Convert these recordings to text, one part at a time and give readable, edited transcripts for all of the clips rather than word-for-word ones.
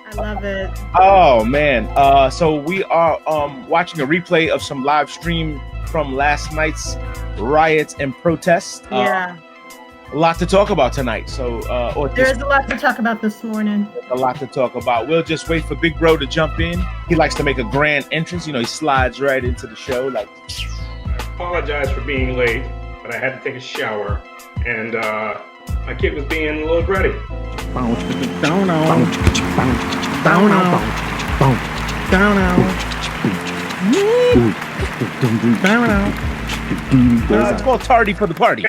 I love it. Oh man. So we are watching a replay of some live stream from last night's riots and protests. Yeah. A lot to talk about tonight. So there's a lot to talk about this morning. A lot to talk about. We'll just wait for Big Bro to jump in. He likes to make a grand entrance. You know, he slides right into the show. Like, I apologize for being late, but I had to take a shower, and my kid was being a little bratty. It's called tardy for the party.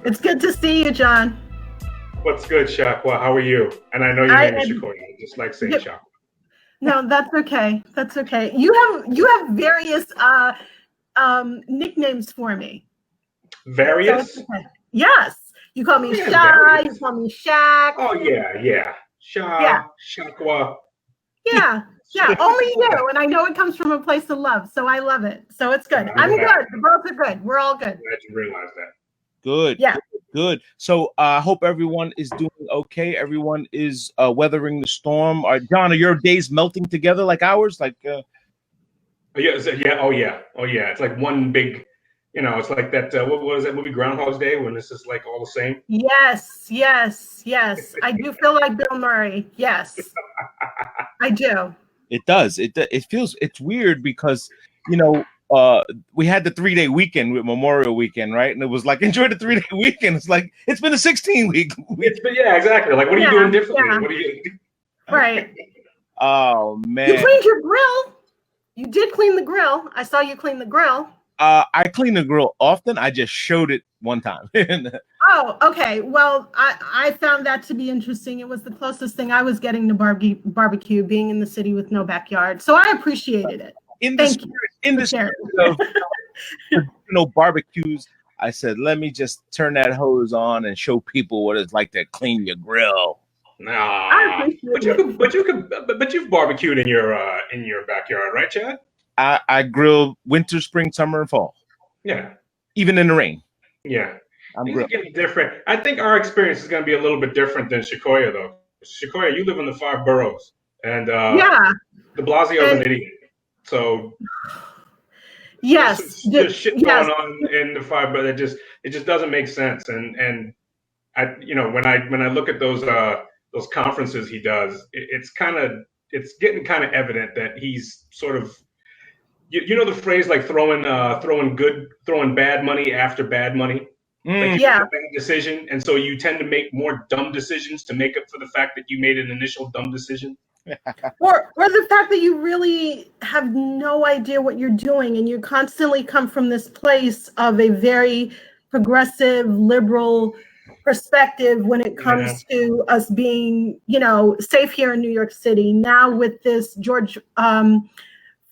It's good to see you, John. What's good, Shaqua? How are you? And I know your name is Shaqua. I just like saying Shaqua. No, that's okay. That's okay. You have various nicknames for me. Various? So okay. Yes. You call me Shy. You call me Shaq. Oh yeah. Shaqua. Yeah. Only you, and I know it comes from a place of love, so I love it. So it's good. I'm good. The both are good. We're all good. I'm glad you realize that. Good. Yeah. Good. So I hope everyone is doing okay. Everyone is weathering the storm. John, are your days melting together like ours? Like Oh yeah. It's like one big, it's like that. What was that movie, Groundhog's Day, when it's just like all the same? Yes. I do feel like Bill Murray. Yes, I do. It does. It's weird because, we had the 3-day weekend with Memorial Weekend, right? And it was like, enjoy the 3-day weekend. It's like, it's been a 16-week. Yeah, exactly. Like, what are you doing differently? Yeah. What are you? Right. Oh, man. You cleaned your grill. You did clean the grill. I saw you clean the grill. I clean the grill often. I just showed it one time. Oh, okay. Well, I found that to be interesting. It was the closest thing I was getting to barbecue, being in the city with no backyard. So I appreciated it. In the spirit of barbecues, I said, let me just turn that hose on and show people what it's like to clean your grill. Nah, but you've barbecued in your backyard, right, Chad? I grill winter, spring, summer, and fall. Yeah, even in the rain. Yeah, things are getting different. I think our experience is going to be a little bit different than Shaqua, though. Shaqua, you live in the 5 boroughs, and De Blasio's an idiot. So yes, there's shit going on in the 5, but it just doesn't make sense. And I, when I look at those conferences he does, it's getting kind of evident that he's sort of, the phrase like throwing bad money after bad money. Like you make a bad decision, and so you tend to make more dumb decisions to make up for the fact that you made an initial dumb decision. or the fact that you really have no idea what you're doing, and you constantly come from this place of a very progressive, liberal perspective when it comes to us being, safe here in New York City. Now with this George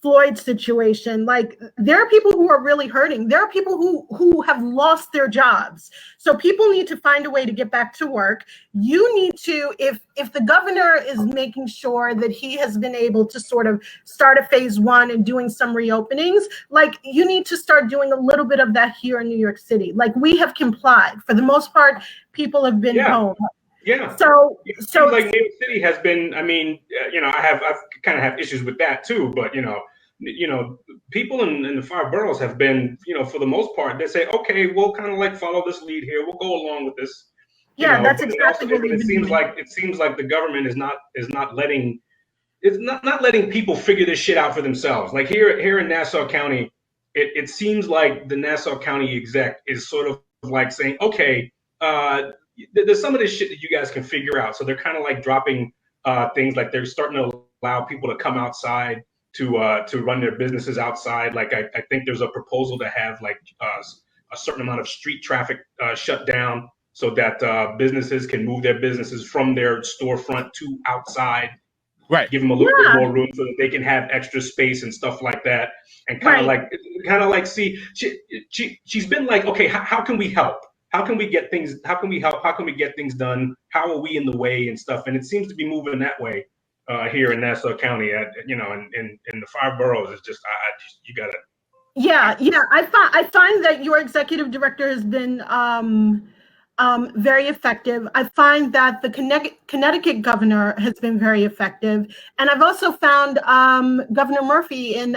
Floyd situation, like there are people who are really hurting. There are people who have lost their jobs. So people need to find a way to get back to work. You need to, if the governor is making sure that he has been able to sort of start a phase 1 and doing some reopenings, like you need to start doing a little bit of that here in New York City. Like we have complied. For the most part, people have been home. Yeah. So like New York City has been. I mean, I've kind of have issues with that too. But people in the 5 boroughs have been, for the most part, they say, okay, we'll kind of like follow this lead here. We'll go along with this. That's exactly what it seems like. It seems like the government is not letting people figure this shit out for themselves. Like here in Nassau County, it seems like the Nassau County exec is sort of like saying, okay, there's some of this shit that you guys can figure out. So they're kind of like dropping things, like they're starting to allow people to come outside to run their businesses outside. Like I think there's a proposal to have like a certain amount of street traffic shut down so that businesses can move their businesses from their storefront to outside. Right. Give them a little bit more room so that they can have extra space and stuff like that. And kind of like see, she's been like, okay, how can we help? How can we get things? How can we help? How can we get things done? How are we in the way and stuff? And it seems to be moving that way here in Nassau County. In the 5 boroughs, it's just you gotta. Yeah. I find that your executive director has been very effective. I find that the Connecticut governor has been very effective. And I've also found Governor Murphy in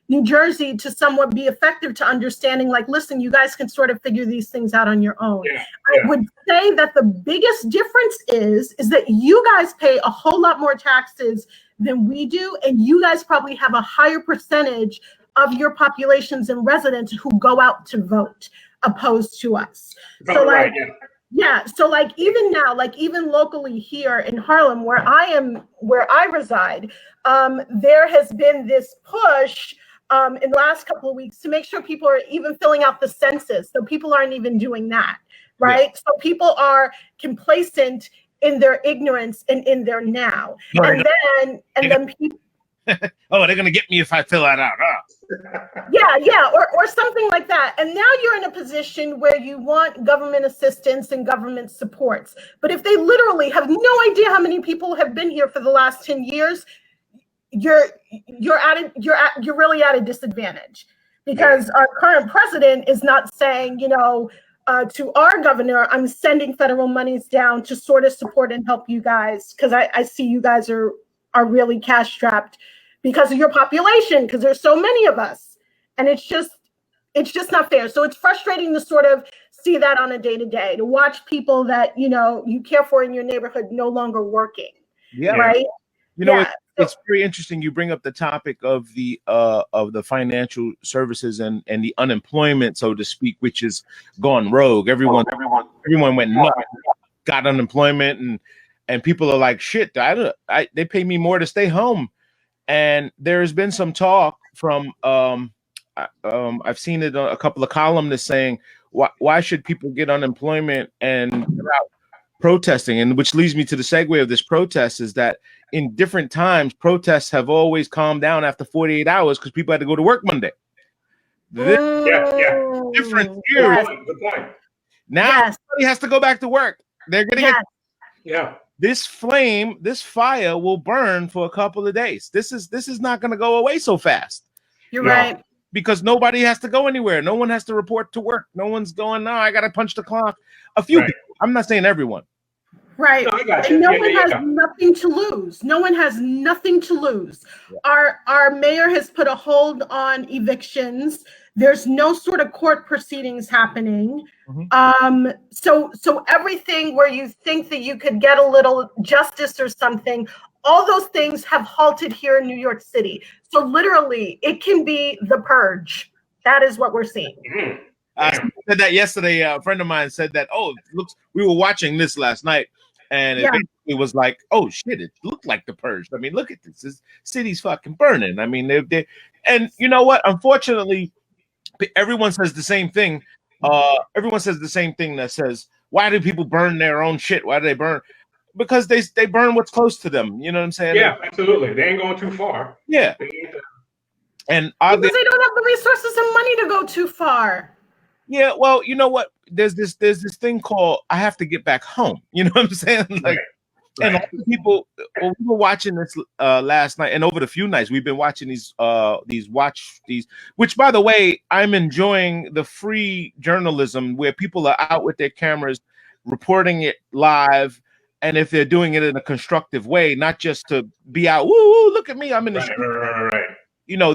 New Jersey to somewhat be effective to understanding, like, listen, you guys can sort of figure these things out on your own. Yeah. I would say that the biggest difference is that you guys pay a whole lot more taxes than we do. And you guys probably have a higher percentage of your populations and residents who go out to vote opposed to us. So like, right, so like even now, like even locally here in Harlem, where I reside, there has been this push in the last couple of weeks to make sure people are even filling out the census. So people aren't even doing that, right? Yeah. So people are complacent in their ignorance and in their now. And then people, oh, they're gonna get me if I fill that out, huh? Yeah, or something like that. And now you're in a position where you want government assistance and government supports. But if they literally have no idea how many people have been here for the last 10 years, you're really at a disadvantage, because our current president is not saying, to our governor, I'm sending federal monies down to sort of support and help you guys, because I see you guys are really cash strapped because of your population, because there's so many of us, and it's just not fair. So it's frustrating to sort of see that on a day-to-day, to watch people that you care for in your neighborhood no longer working. Yeah, right. It's very interesting. You bring up the topic of the financial services and the unemployment, so to speak, which has gone rogue. Everyone went nuts, got unemployment, and people are like, shit, they pay me more to stay home. And there's been some talk from I've seen it a couple of columnists saying, why should people get unemployment and they're out protesting? And which leads me to the segue of this protest, is that in different times, protests have always calmed down after 48 hours because people had to go to work Monday. Different here. Good point. Now everybody has to go back to work. They're getting this fire will burn for a couple of days. This is not going to go away so fast. You're right. Because nobody has to go anywhere. No one has to report to work. No one's going, no, I got to punch the clock. A few people. I'm not saying everyone. Right. And no one has nothing to lose. No one has nothing to lose. Yeah. Our mayor has put a hold on evictions. There's no sort of court proceedings happening. Mm-hmm. So everything where you think that you could get a little justice or something, all those things have halted here in New York City. So literally, it can be the purge. That is what we're seeing. Mm-hmm. I said that yesterday. A friend of mine said that, we were watching this last night, and it basically was like, oh shit, it looked like the purge. I mean, look at this. This city's fucking burning. I mean, and you know what? Unfortunately, everyone says the same thing. Everyone says the same thing that says, why do people burn their own shit? Why do they burn? Because they burn what's close to them. You know what I'm saying? Yeah, absolutely. They ain't going too far. Yeah. And because they don't have the resources and money to go too far. Yeah, well, you know what? There's this thing called I have to get back home. You know what I'm saying? Like, and people, we were watching this last night, and over the few nights we've been watching these, which, by the way, I'm enjoying the free journalism where people are out with their cameras reporting it live. And if they're doing it in a constructive way, not just to be out, woo, look at me, I'm in the street. Right.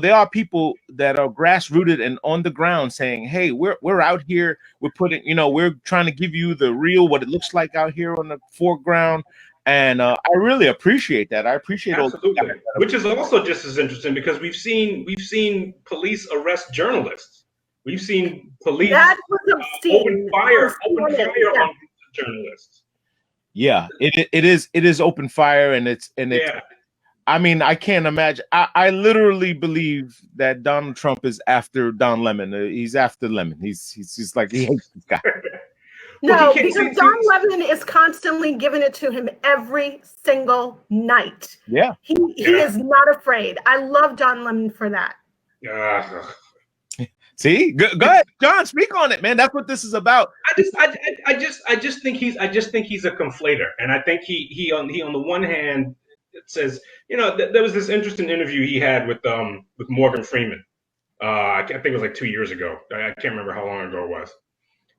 There are people that are grassrooted and on the ground saying, hey, we're out here, we're putting, we're trying to give you the real, what it looks like out here on the foreground. And I really appreciate that. I appreciate all that. Which is also just as interesting, because we've seen police arrest journalists. We've seen police open fire on journalists. Yeah, it is open fire, and it's I mean, I can't imagine. I literally believe that Donald Trump is after Don Lemon. He's after Lemon. He's like, he hates this guy. No, because Don Lemon is constantly giving it to him every single night. Yeah, he is not afraid. I love Don Lemon for that. See, go ahead, John. Speak on it, man. That's what this is about. I just think he's a conflator, and I think he on the one hand says, there was this interesting interview he had with Morgan Freeman. I think it was like 2 years ago. I can't remember how long ago it was,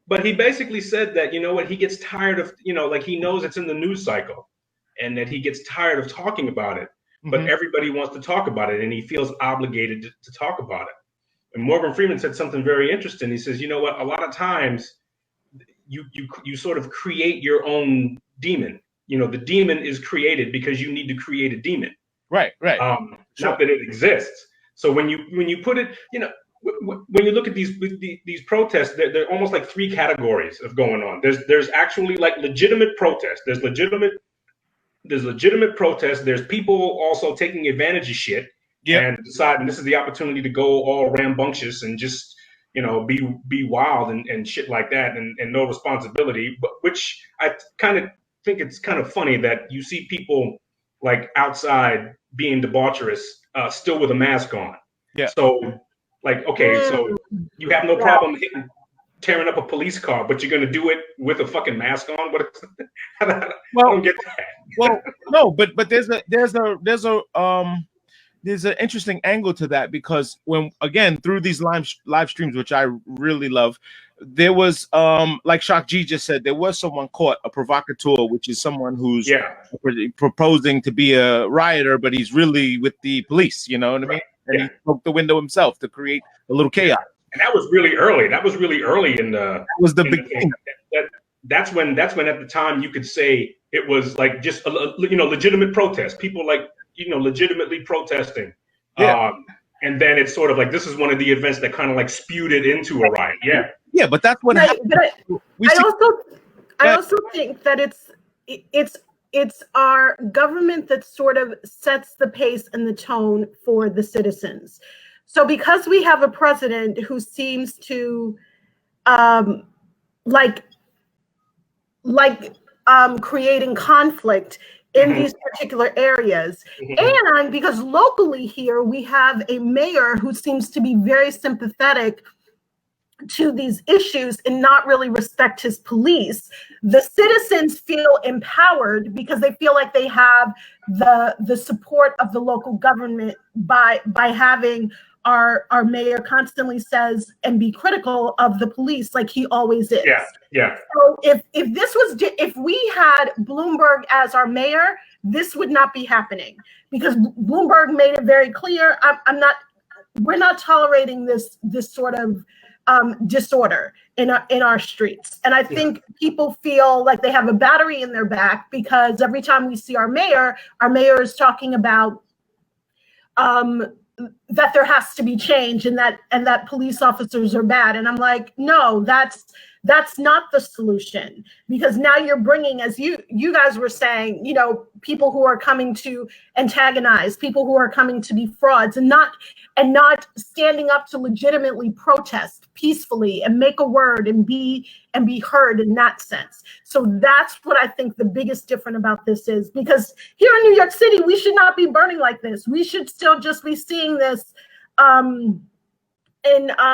But he basically said that, you know what, he gets tired of, like he knows it's in the news cycle and that he gets tired of talking about it, but everybody wants to talk about it and he feels obligated to talk about it. And Morgan Freeman said something very interesting. He says, you know what, a lot of times you sort of create your own demon. The demon is created because you need to create a demon. Right. Not that it exists. So when you put it, when you look at these protests, they're almost like three categories of going on. There's actually like legitimate protest. There's legitimate protest. There's people also taking advantage of shit and deciding this is the opportunity to go all rambunctious and just be wild and shit like that and no responsibility. But which I kind of think it's kind of funny that you see people like outside being debaucherous still with a mask on. Yeah. So like, okay, so you have no problem tearing up a police car, but you're gonna do it with a fucking mask on? What? I don't get that. Well, no, but there's an interesting angle to that, because when, again, through these live streams, which I really love, there was like Shock G just said, there was someone caught, a provocateur, which is someone who's proposing to be a rioter, but he's really with the police, you know what I mean? And he broke the window himself to create a little chaos. And that was really early. That was really early in the. That was the beginning. That's when at the time you could say it was like just legitimate protest. People like legitimately protesting. Yeah. And then it's sort of like this is one of the events that kind of like spewed it into a riot. Yeah. Yeah, but that's what happened. I also think that it's our government that sort of sets the pace and the tone for the citizens. So because we have a president who seems to creating conflict in these particular areas, and because locally here we have a mayor who seems to be very sympathetic to these issues and not really respect his police, the citizens feel empowered because they feel like they have the support of the local government by having our mayor constantly says and be critical of the police like he always is. Yeah. So if we had Bloomberg as our mayor, this would not be happening, because Bloomberg made it very clear, we're not tolerating this sort of disorder in our streets. And I think people feel like they have a battery in their back because every time we see our mayor is talking about that there has to be change and that police officers are bad. And I'm like, no, that's not the solution, because now you're bringing, as you guys were saying, people who are coming to antagonize, people who are coming to be frauds, and not standing up to legitimately protest peacefully and make a word and be heard in that sense. So that's what I think the biggest difference about this is, because here in New York City, we should not be burning like this. We should still just be seeing this in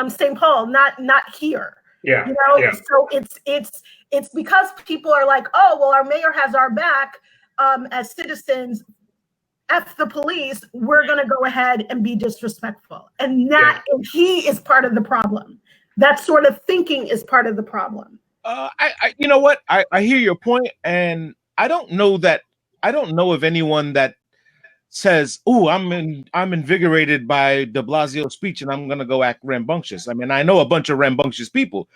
St. Paul, not here. Yeah. So it's because people are like, oh, well, our mayor has our back as citizens. F the police, we're going to go ahead and be disrespectful. And he is part of the problem. That sort of thinking is part of the problem. You know what? I hear your point, and I don't know of anyone that says, "Oh, I'm invigorated by de Blasio's speech, and I'm going to go act rambunctious." I mean, I know a bunch of rambunctious people.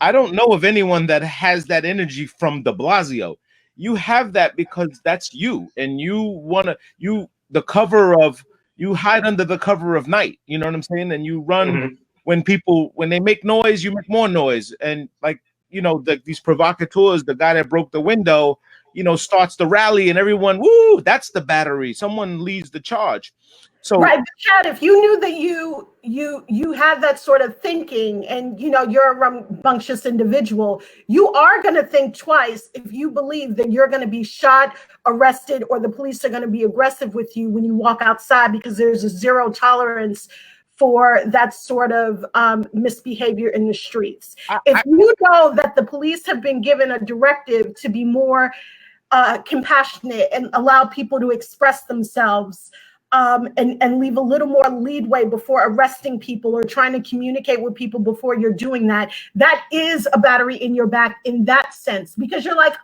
I don't know of anyone that has that energy from de Blasio. You have that because that's you, and you hide under the cover of night. You know what I'm saying? And you run when they make noise, you make more noise. And like, these provocateurs, the guy that broke the window, starts the rally, and everyone, woo, that's the battery. Someone leads the charge. So right, but Chad, if you knew that you had that sort of thinking, and you're a rambunctious individual, you are going to think twice if you believe that you're going to be shot, arrested, or the police are going to be aggressive with you when you walk outside, because there's a zero tolerance for that sort of misbehavior in the streets. If you know that the police have been given a directive to be more compassionate and allow people to express themselves, and leave a little more leadway before arresting people or trying to communicate with people before you're doing that, that is a battery in your back in that sense, because you're like,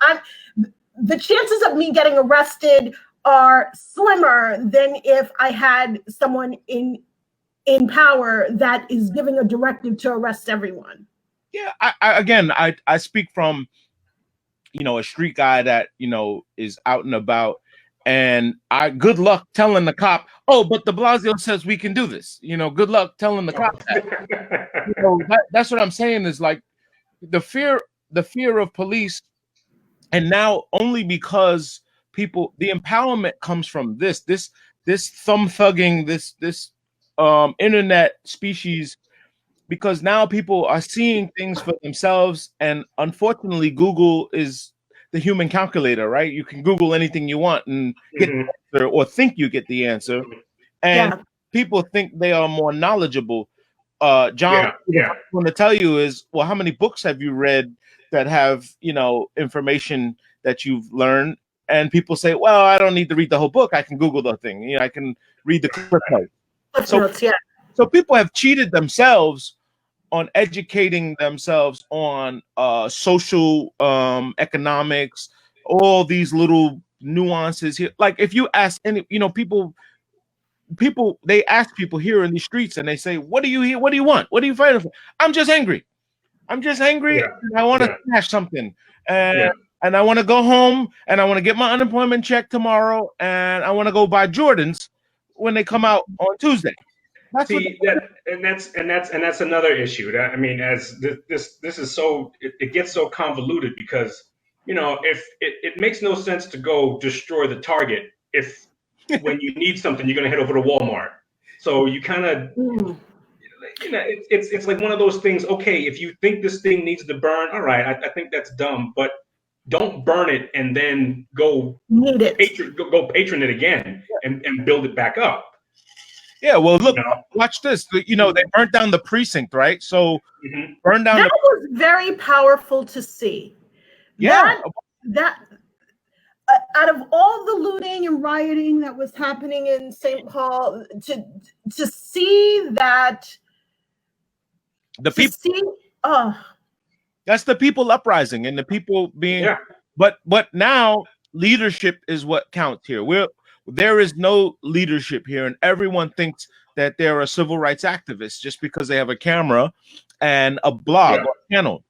the chances of me getting arrested are slimmer than if I had someone in power that is giving a directive to arrest everyone. Yeah, I speak from, a street guy that, is out and about, and good luck telling the cop, oh, but de Blasio says we can do this. Good luck telling the cop that. That's what I'm saying is like the fear of police. And now only because the empowerment comes from this thumb thugging, this internet species, because now people are seeing things for themselves. And unfortunately, Google is the human calculator, right? You can Google anything you want and get the answer, or think you get the answer. And people think they are more knowledgeable. John, the first one to tell you is, well, how many books have you read that have, information that you've learned? And people say, well, I don't need to read the whole book. I can Google the thing. I can read the clip notes. So people have cheated themselves on educating themselves on social economics, all these little nuances here. Like if you ask any, people, they ask people here in the streets and they say, what do you hear? What do you want? What are you fighting for? I'm just angry. And I want to smash something. And I want to go home and I want to get my unemployment check tomorrow. And I want to go buy Jordans when they come out on Tuesday. That's another issue. I mean, as this is so, it gets so convoluted because, if it makes no sense to go destroy the Target if when you need something, you're going to head over to Walmart. So you kind of, it's like one of those things. Okay, if you think this thing needs to burn, all right, I think that's dumb, but don't burn it and then go patron it again and build it back up. Yeah, well, look, watch this. They burnt down the precinct, right? So burn down. That was very powerful to see. Yeah. That out of all the looting and rioting that was happening in St. Paul, to see that that's the people uprising and the people being. Yeah. But now leadership is what counts here. There is no leadership here, and everyone thinks that they're a civil rights activist just because they have a camera and a blog or channel.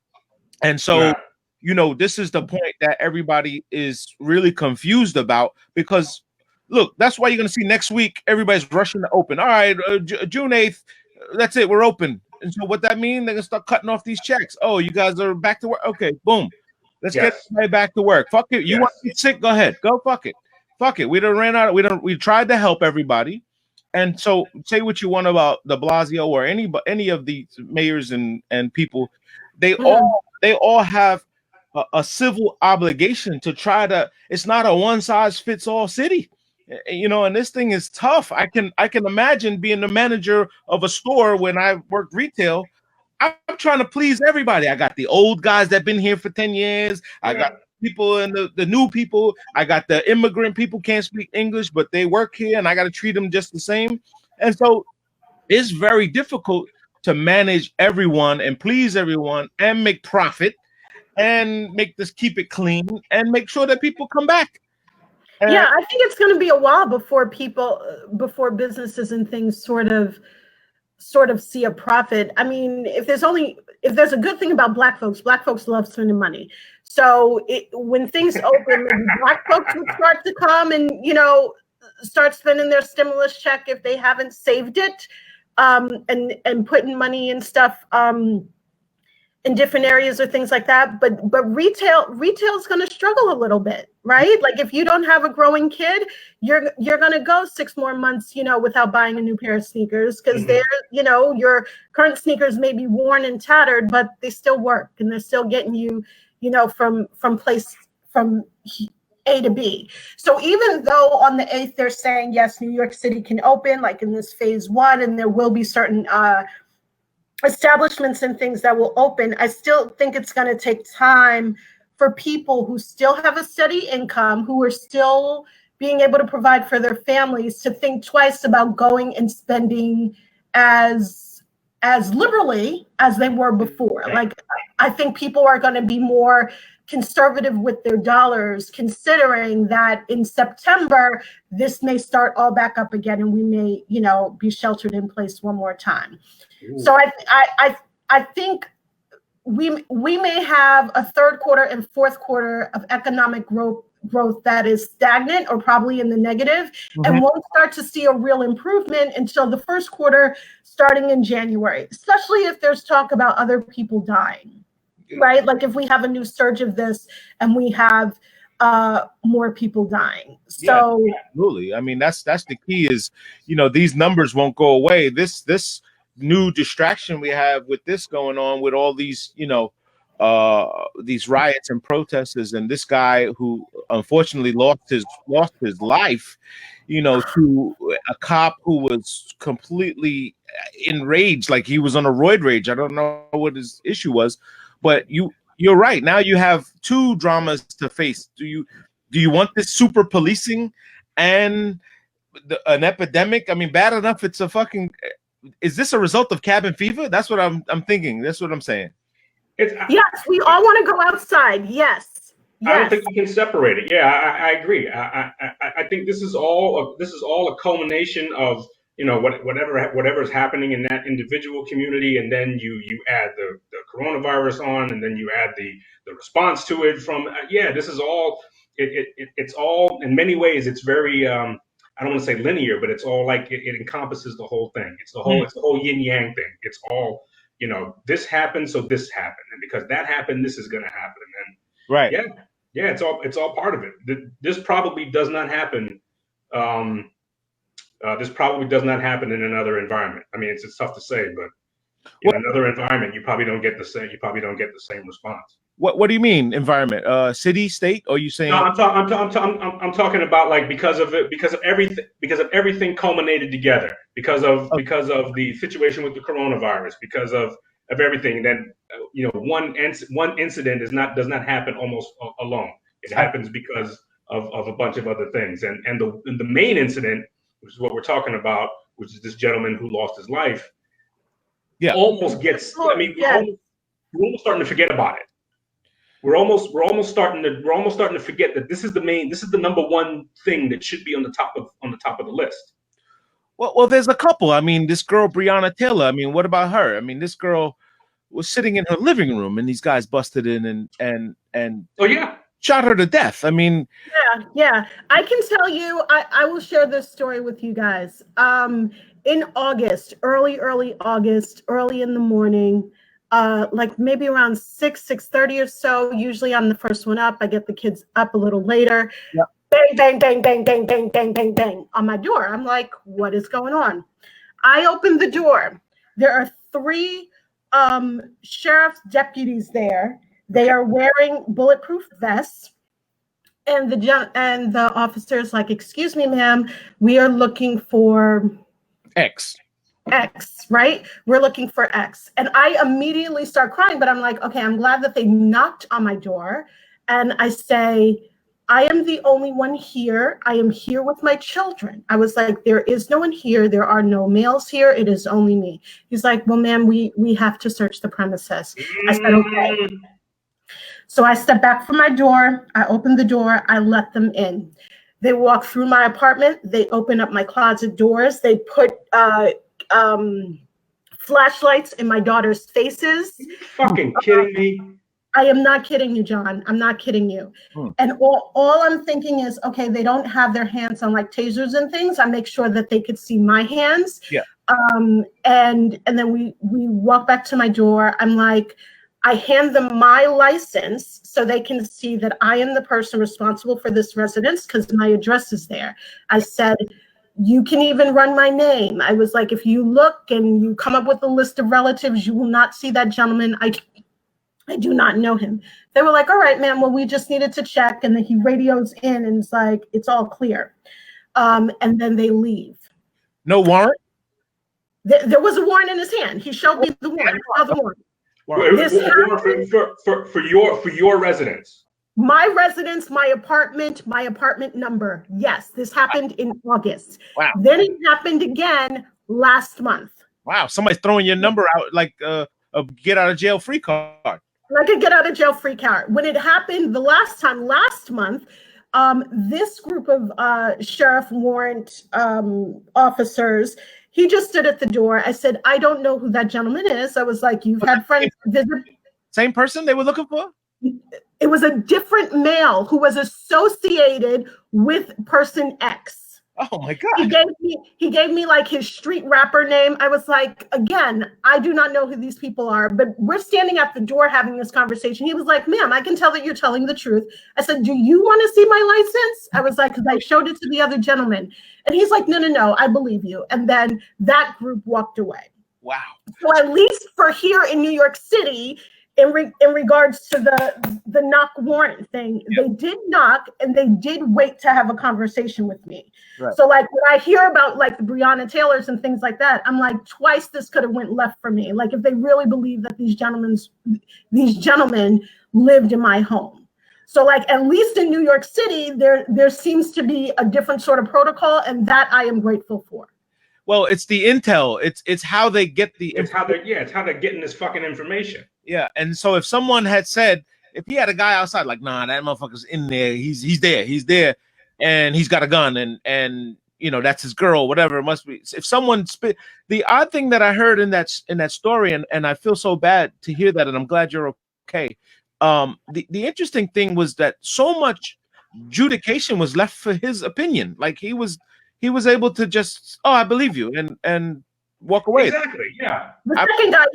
And so, this is the point that everybody is really confused about, because look, that's why you're going to see next week, everybody's rushing to open. All right, June 8th, that's it, we're open. And so what that means, they're going to start cutting off these checks. Oh, you guys are back to work. Okay, boom. Let's get back to work. Fuck it. You want to get sick? Go ahead. Go fuck it. Fuck it. We done ran out. We tried to help everybody. And so say what you want about de Blasio or any of the mayors and people. They all have a civil obligation to try to, it's not a one size fits all city. And this thing is tough. I can imagine being the manager of a store when I worked retail. I'm trying to please everybody. I got the old guys that been here for 10 years. I got people and the new people. I got the immigrant people can't speak English, but they work here and I got to treat them just the same. And so it's very difficult to manage everyone and please everyone and make profit and keep it clean and make sure that people come back. Yeah, I think it's going to be a while before businesses and things sort of see a profit. I mean, if there's a good thing about black folks love spending money. So when things open, black folks would start to come and, start spending their stimulus check if they haven't saved it, and putting money in stuff in different areas or things like that. But retail is going to struggle a little bit, right? Like if you don't have a growing kid, you're going to go 6 more months, without buying a new pair of sneakers, because they're, your current sneakers may be worn and tattered, but they still work and they're still getting you, from A to B. So even though on the 8th they're saying, yes, New York City can open, like in this phase 1, and there will be certain establishments and things that will open, I still think it's going to take time for people who still have a steady income, who are still being able to provide for their families to think twice about going and spending as liberally as they were before. Like, I think people are going to be more conservative with their dollars, considering that in September, this may start all back up again and we may, be sheltered in place one more time. Ooh. So I think we may have a third quarter and fourth quarter of economic growth that is stagnant or probably in the negative, and won't start to see a real improvement until the first quarter starting in January, especially if there's talk about other people dying, right? Like if we have a new surge of this and we have more people dying. So yeah, absolutely. I mean, that's the key is, these numbers won't go away. This new distraction we have with this going on with all these, these riots and protesters, and this guy who unfortunately lost his life, to a cop who was completely enraged, like he was on a roid rage. I don't know what his issue was, but you're right. Now you have two dramas to face. Do you want this super policing and an epidemic? I mean, bad enough it's a fucking. Is this a result of cabin fever? That's what I'm thinking. That's what I'm saying. Yes, we all want to go outside. Yes. I don't think you can separate it. Yeah, I agree. I think this is all a culmination of whatever's happening in that individual community, and then you add the coronavirus on, and then you add the response to it from this is all it's all in many ways it's very I don't want to say linear, but it's all like it encompasses the whole thing. It's the whole yin yang thing. It's all this happened, so this happened, and because that happened, this is going to happen, and right. It's all part of it. This probably does not happen. This probably does not happen in another environment. I mean, it's tough to say, but in another environment, you probably don't get the same. You probably don't get the same response. What do you mean environment? City, state? Or are you saying? No, I'm talking about like because of everything culminated together because of the situation with the coronavirus, because of everything. Then one incident does not happen almost alone. It happens because of a bunch of other things, and the main incident, which is what we're talking about, which is this gentleman who lost his life. Yeah, almost gets. I mean, we're almost starting to forget about it. We're almost starting to forget that this is the number one thing that should be on the top of the list. Well, there's a couple. I mean, this girl Breonna Taylor. I mean, what about her? I mean, this girl was sitting in her living room, and these guys busted in and shot her to death. I mean, yeah. I can tell you. I will share this story with you guys. In August, early August, early in the morning, like maybe around 6:30 or so. Usually I'm the first one up. I get the kids up a little later. Yep. Bang, bang, bang, bang, bang, bang, bang, bang, bang on my door. I'm like, what is going on? I open the door. There are 3 sheriff's deputies there. They are wearing bulletproof vests. And the officer's like, excuse me, ma'am, we are looking for X, right? We're looking for X. And I immediately start crying, but I'm like, okay, I'm glad that they knocked on my door. And I say, I am the only one here. I am here with my children. I was like, there is no one here. There are no males here. It is only me. He's like, well, ma'am, we have to search the premises. I said, okay. So I step back from my door. I open the door. I let them in. They walk through my apartment. They open up my closet doors. They put flashlights in my daughter's faces. Are you fucking kidding me? I am not kidding you, John. I'm not kidding you. And all I'm thinking is, okay, they don't have their hands on like tasers and things. I make sure that they could see my hands. Yeah. And then we walk back to my door. I'm like, I hand them my license so they can see that I am the person responsible for this residence because my address is there. I said, you can even run my name. I was like, if you look and you come up with a list of relatives, you will not see that gentleman. I do not know him. They were like, all right, ma'am, well, we just needed to check. And then he radios in and it's like, it's all clear. And then they leave. No warrant? There was a warrant in his hand. He showed me the warrant. I saw the warrant. For your residence. My residence, my apartment number. Yes, this happened in August. Wow. Then it happened again last month. Wow. Somebody's throwing your number out like a get out of jail free card. Like a get out of jail free card. When it happened the last time, last month, this group of sheriff warrant officers, he just stood at the door. I said, I don't know who that gentleman is. I was like, you've had friends visit. Same person they were looking for? It was a different male who was associated with person X. Oh my God. He gave me like his street rapper name. I was like, again, I do not know who these people are, but we're standing at the door having this conversation. He was like, ma'am, I can tell that you're telling the truth. I said, do you want to see my license? I was like, because I showed it to the other gentleman. And he's like, no, I believe you. And then that group walked away. Wow. So at least for here in New York City, in regards to the knock warrant thing, They did knock and they did wait to have a conversation with me. Right. So like when I hear about like the Breonna Taylors and things like that, I'm like, twice this could have went left for me. Like if they really believe that these gentlemen lived in my home. So like at least in New York City, there seems to be a different sort of protocol, and that I am grateful for. Well, it's the intel. It's how they get the. It's how they're getting this fucking information. Yeah, and so if someone had said, if he had a guy outside, like, nah, that motherfucker's in there, he's there, and he's got a gun, and you know that's his girl, whatever it must be. If someone the odd thing that I heard in that story, and I feel so bad to hear that, and I'm glad you're okay. The interesting thing was that so much judication was left for his opinion. Like he was able to just, oh, I believe you, and walk away. Exactly. Yeah. The second guy,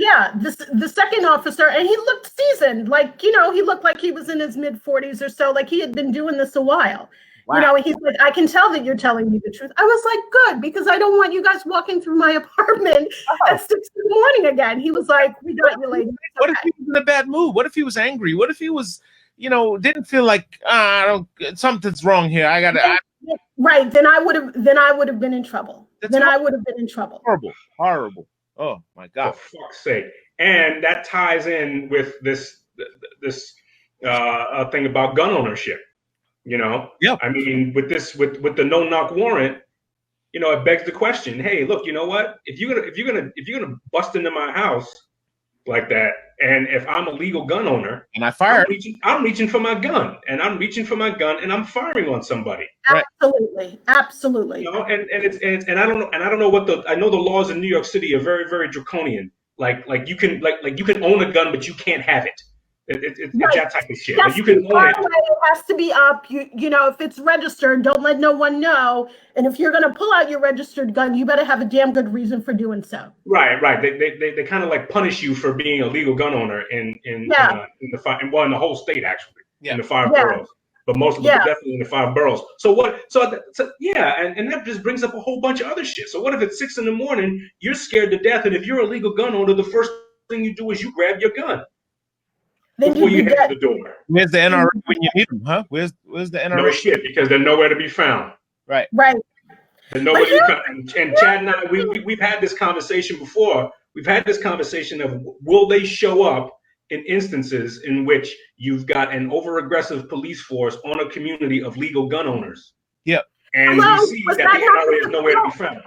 the second officer, and he looked seasoned. Like, you know, he looked like he was in his mid-40s or so. Like he had been doing this a while. Wow. You know, and he's like, I can tell that you're telling me the truth. I was like, good, because I don't want you guys walking through my apartment at 6 a.m. again. He was like, we got you, lady. What if he was in a bad mood? What if he was angry? What if he was, you know, didn't feel like something's wrong here? Right. Then I would have been in trouble. I would have been in trouble. Horrible. Oh my God. For fuck's sake. And that ties in with this thing about gun ownership. You know? Yeah. I mean, with the no knock warrant, you know, it begs the question, hey, look, you know what? If you're gonna bust into my house like that, and if I'm a legal gun owner and I fire, I'm reaching for my gun, and I'm firing on somebody. Absolutely. Absolutely. You know, and I don't know I know the laws in New York City are very, very draconian. Like you can own a gun, but you can't have it. It's that type of shit. Like you can own it. It has to be up. You know, if it's registered, don't let no one know. And if you're gonna pull out your registered gun, you better have a damn good reason for doing so. Right. They kind of like punish you for being a legal gun owner in the whole state actually. Yeah. In the 5 boroughs. But most of them definitely in the 5 boroughs. So and that just brings up a whole bunch of other shit. So what if it's 6 a.m, you're scared to death, and if you're a legal gun owner, the first thing you do is you grab your gun before you head to the door. Where's the NRA when you need them, huh? Where's the NRA? No shit, because they're nowhere to be found. Right. They're nowhere to be found. And Chad and I, we've had this conversation before. We've had this conversation of, will they show up in instances in which you've got an over-aggressive police force on a community of legal gun owners? Yep. And we see that the NRA is nowhere to be found.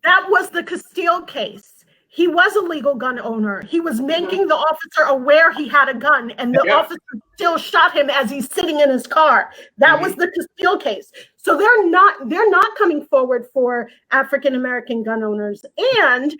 That was the Castile case. He was a legal gun owner. He was making the officer aware he had a gun, and the officer still shot him as he's sitting in his car. That was the Castile case. So they're not coming forward for African American gun owners. And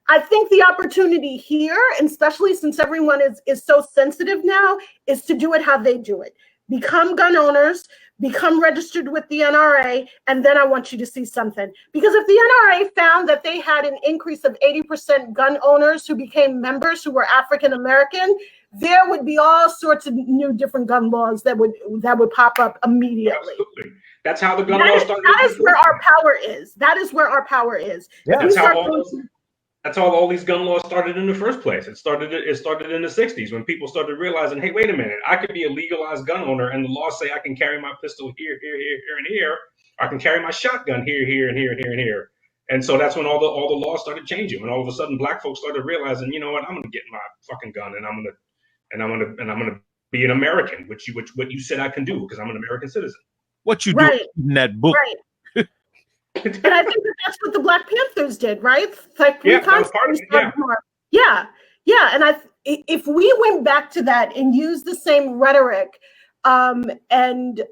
I think the opportunity here, and especially since everyone is so sensitive now, is to do it how they do it. Become gun owners, become registered with the NRA, and then I want you to see something. Because if the NRA found that they had an increase of 80% gun owners who became members who were African American, there would be all sorts of new different gun laws that would pop up immediately. Absolutely. That's how the gun law started. That is where our power is. That is where our power is. Yeah. That's how all these gun laws started in the first place. It started in the 60s when people started realizing, hey, wait a minute, I could be a legalized gun owner, and the laws say I can carry my pistol here, and here. I can carry my shotgun here, and here. And so that's when all the laws started changing. When all of a sudden black folks started realizing, you know what, I'm gonna get my fucking gun, and I'm gonna be an American, which what you said I can do because I'm an American citizen. What you do Right. in that book? Right. And I think that's what the Black Panthers did, right? Like Yeah, that was part of it, yeah. Yeah. And if we went back to that and used the same rhetoric and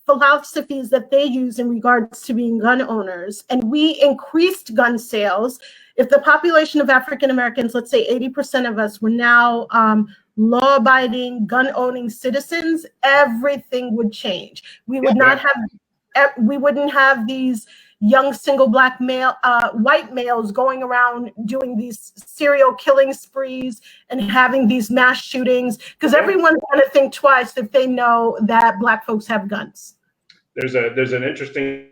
philosophies that they use in regards to being gun owners, and we increased gun sales, if the population of African Americans, let's say 80% of us, were now law-abiding, gun-owning citizens, everything would change. We would not have, we wouldn't have these young single black male, white males going around doing these serial killing sprees and having these mass shootings, because everyone's going to think twice if they know that Black folks have guns. There's an interesting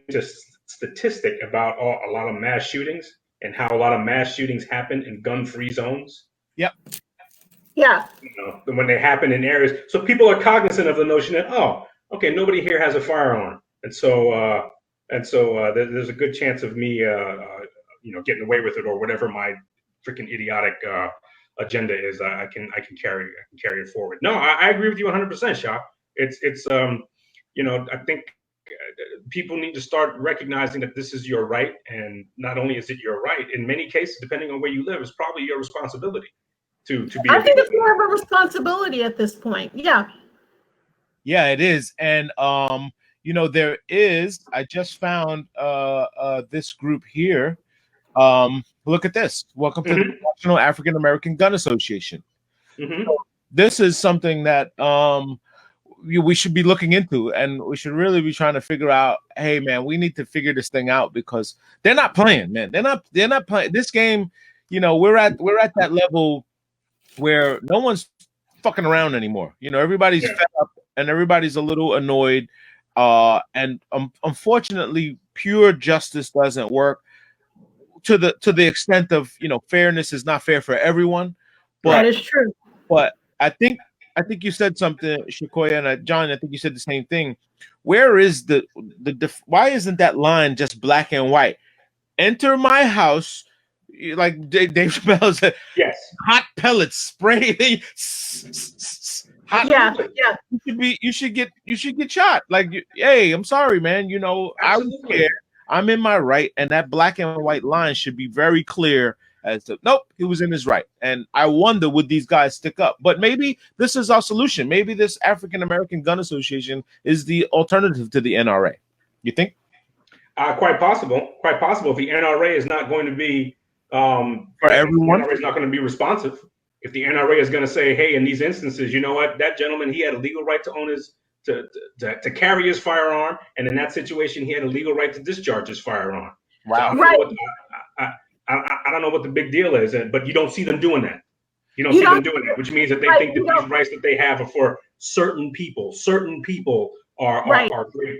statistic about a lot of mass shootings and how a lot of mass shootings happen in gun-free zones. Yep. Yeah. You know, when they happen in areas, so people are cognizant of the notion that, oh, okay, nobody here has a firearm, and so there's a good chance of me, getting away with it, or whatever my freaking idiotic agenda is. I can carry it forward. No, I agree with you 100%, Sha. It's I think people need to start recognizing that this is your right, and not only is it your right, in many cases, depending on where you live, it's probably your responsibility to be. I think it's more of a responsibility at this point. Yeah. Yeah, it is, and there is. I just found this group here. Look at this. Welcome to the National African American Gun Association. So this is something that we should be looking into, and we should really be trying to figure out, hey man, we need to figure this thing out, because they're not playing, man. They're not playing this game. We're at that level where no one's fucking around anymore. Everybody's fed up and everybody's a little annoyed. And unfortunately, pure justice doesn't work to the extent of, fairness is not fair for everyone. But that is true. But I think you said something, Shaqua, and John, I think you said the same thing. Where is why isn't that line just black and white? Enter my house, like Dave Chappelle said. Yes. Hot pellets spray. Yeah. You should get shot. Like, hey, I'm sorry, man. I don't care. I'm in my right, and that black and white line should be very clear as to, nope, he was in his right. And I wonder, would these guys stick up? But maybe this is our solution. Maybe this African American Gun Association is the alternative to the NRA. You think? Quite possible. Quite possible. If the NRA is not going to be for everyone, the NRA is not going to be responsive. If the NRA is going to say, hey, in these instances, you know what, that gentleman, he had a legal right to own to carry his firearm, and in that situation, he had a legal right to discharge his firearm. Wow. So I don't know what the big deal is, but you don't see them doing that. You don't see them doing that, which means that they think that these rights that they have are for certain people. Certain people are great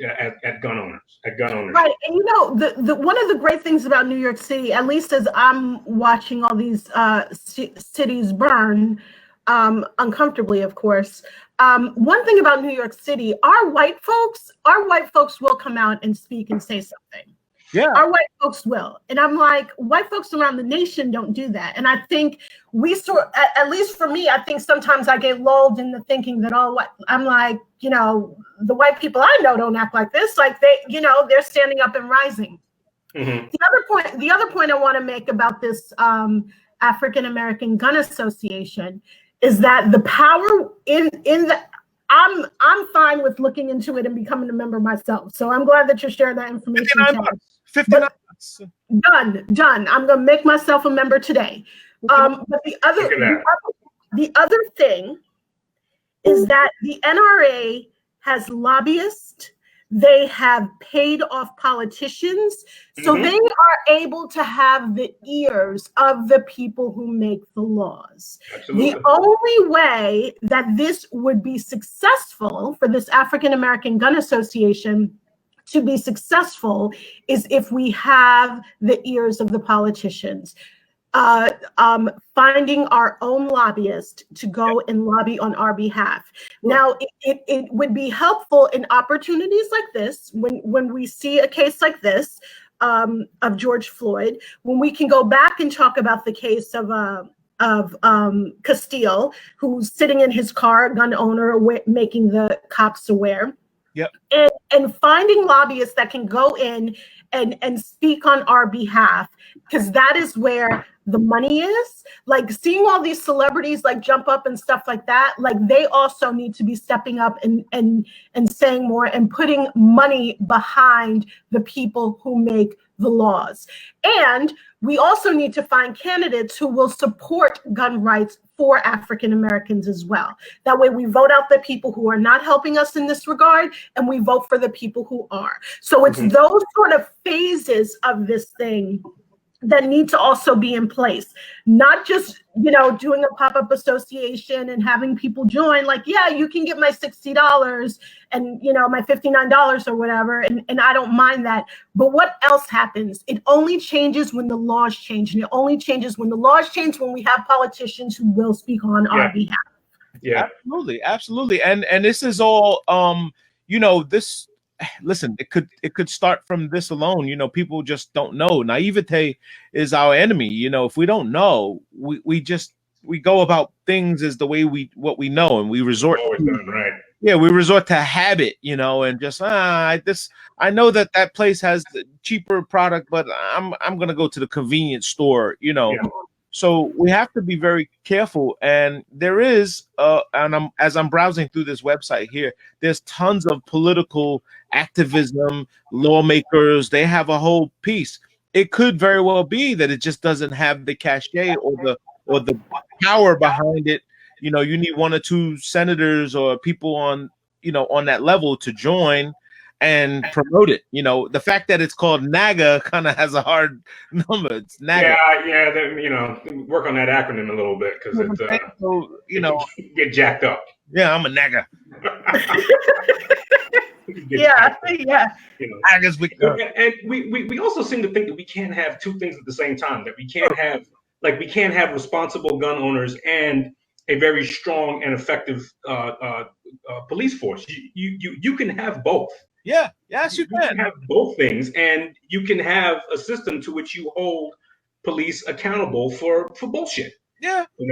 at gun owners. Right, and the one of the great things about New York City, at least as I'm watching all these cities burn, uncomfortably, of course. One thing about New York City, our white folks will come out and speak and say something. Yeah, our white folks will, and I'm like, white folks around the nation don't do that. And I think at least for me, I think sometimes I get lulled into thinking that I'm like, the white people I know don't act like this. Like they're standing up and rising. Mm-hmm. The other point I want to make about this African American Gun Association is that the power in the I'm fine with looking into it and becoming a member myself. So I'm glad that you're sharing that information. 59 bucks. Done. I'm gonna make myself a member today. But the other thing is that the NRA has lobbyists. They have paid off politicians, so they are able to have the ears of the people who make the laws. Absolutely. The only way that this would be successful for this African American Gun Association to be successful is if we have the ears of the politicians. Finding our own lobbyist to go and lobby on our behalf. Now, it would be helpful in opportunities like this, when we see a case like this of George Floyd, when we can go back and talk about the case of Castile, who's sitting in his car, a gun owner, making the cops aware. Yep. And finding lobbyists that can go in and speak on our behalf, because that is where the money is. Like seeing all these celebrities like jump up and stuff like that, like they also need to be stepping up and saying more and putting money behind the people who make the laws. And we also need to find candidates who will support gun rights for African Americans as well. That way we vote out the people who are not helping us in this regard, and we vote for the people who are. So it's those sort of phases of this thing that need to also be in place, not just, doing a pop-up association and having people join, like, yeah, you can get my $60 and, my $59 or whatever. And I don't mind that. But what else happens? It only changes when the laws change. And it only changes when the laws change, when we have politicians who will speak on our behalf. Yeah, absolutely. And this is all, this, listen, it could start from this alone. People just don't know. Naivete is our enemy. If we don't know, we go about things as the way what we know, and we resort we resort to habit, and just I know that place has the cheaper product, but I'm gonna go to the convenience store, So we have to be very careful. And there is, as I'm browsing through this website here, there's tons of political activism, lawmakers. They have a whole piece. It could very well be that it just doesn't have the cachet or the power behind it. You need one or two senators or people on that level to join and promote it. The fact that it's called NAGA kind of has a hard number. It's NAGA. Work on that acronym a little bit, because it get jacked up. Yeah, I'm a NAGA. Yeah. NAGA's and we also seem to think that we can't have two things at the same time. That we can't have responsible gun owners and a very strong and effective police force. You can have both. Yeah, yes, you can have both things, and you can have a system to which you hold police accountable for bullshit. Yeah, we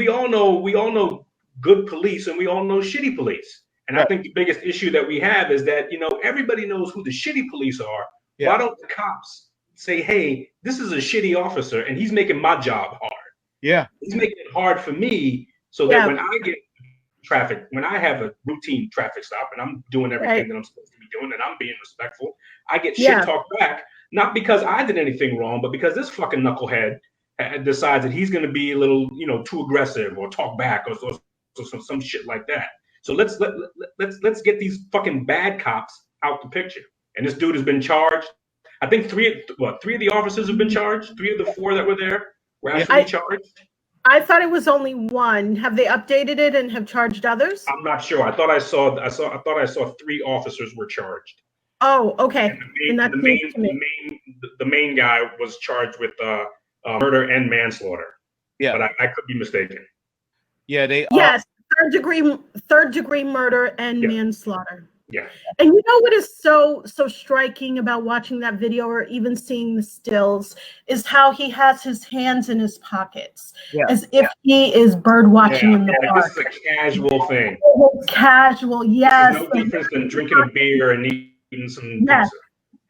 all know good police, and we all know shitty police. And I think the biggest issue that we have is that everybody knows who the shitty police are. Yeah. Why don't the cops say, "Hey, this is a shitty officer, and he's making my job hard. Yeah, he's making it hard for me, so that when I get traffic, when I have a routine traffic stop and I'm doing everything that I'm supposed to be doing and I'm being respectful, I get shit talked back, not because I did anything wrong, but because this fucking knucklehead decides that he's going to be a little, too aggressive or talk back or some shit like that. So let's get these fucking bad cops out the picture. And this dude has been charged. I think three of the officers have been charged. 3 of the 4 that were there were actually charged. I thought it was only 1. Have they updated it and have charged others? I'm not sure. I thought I saw 3 officers were charged. Oh, okay. And the main guy was charged with murder and manslaughter. Yeah, but I could be mistaken. Yeah, yes, third degree murder and manslaughter. Yeah. And you know what is so striking about watching that video or even seeing the stills is how he has his hands in his pockets as if he is bird watching in the park. This is a casual thing. Casual, yes. There's no difference than drinking a beer and eating some pizza.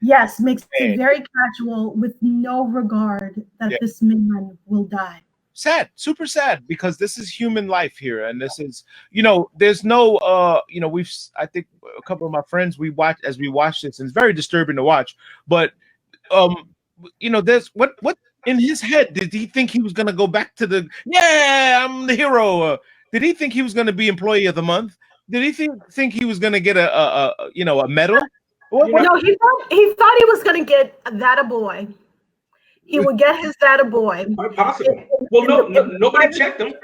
Yes, makes it very casual with no regard that this man will die. Sad, super sad, because this is human life here, and this is, there's no, I think a couple of my friends we watch this, and it's very disturbing to watch. But, there's what in his head did he think he was gonna go back to I'm the hero? Did he think he was gonna be employee of the month? Did he think he was gonna get a medal? No, he thought he was gonna get that a boy. He would get his that a boy. Quite possible. Well, nobody checked him.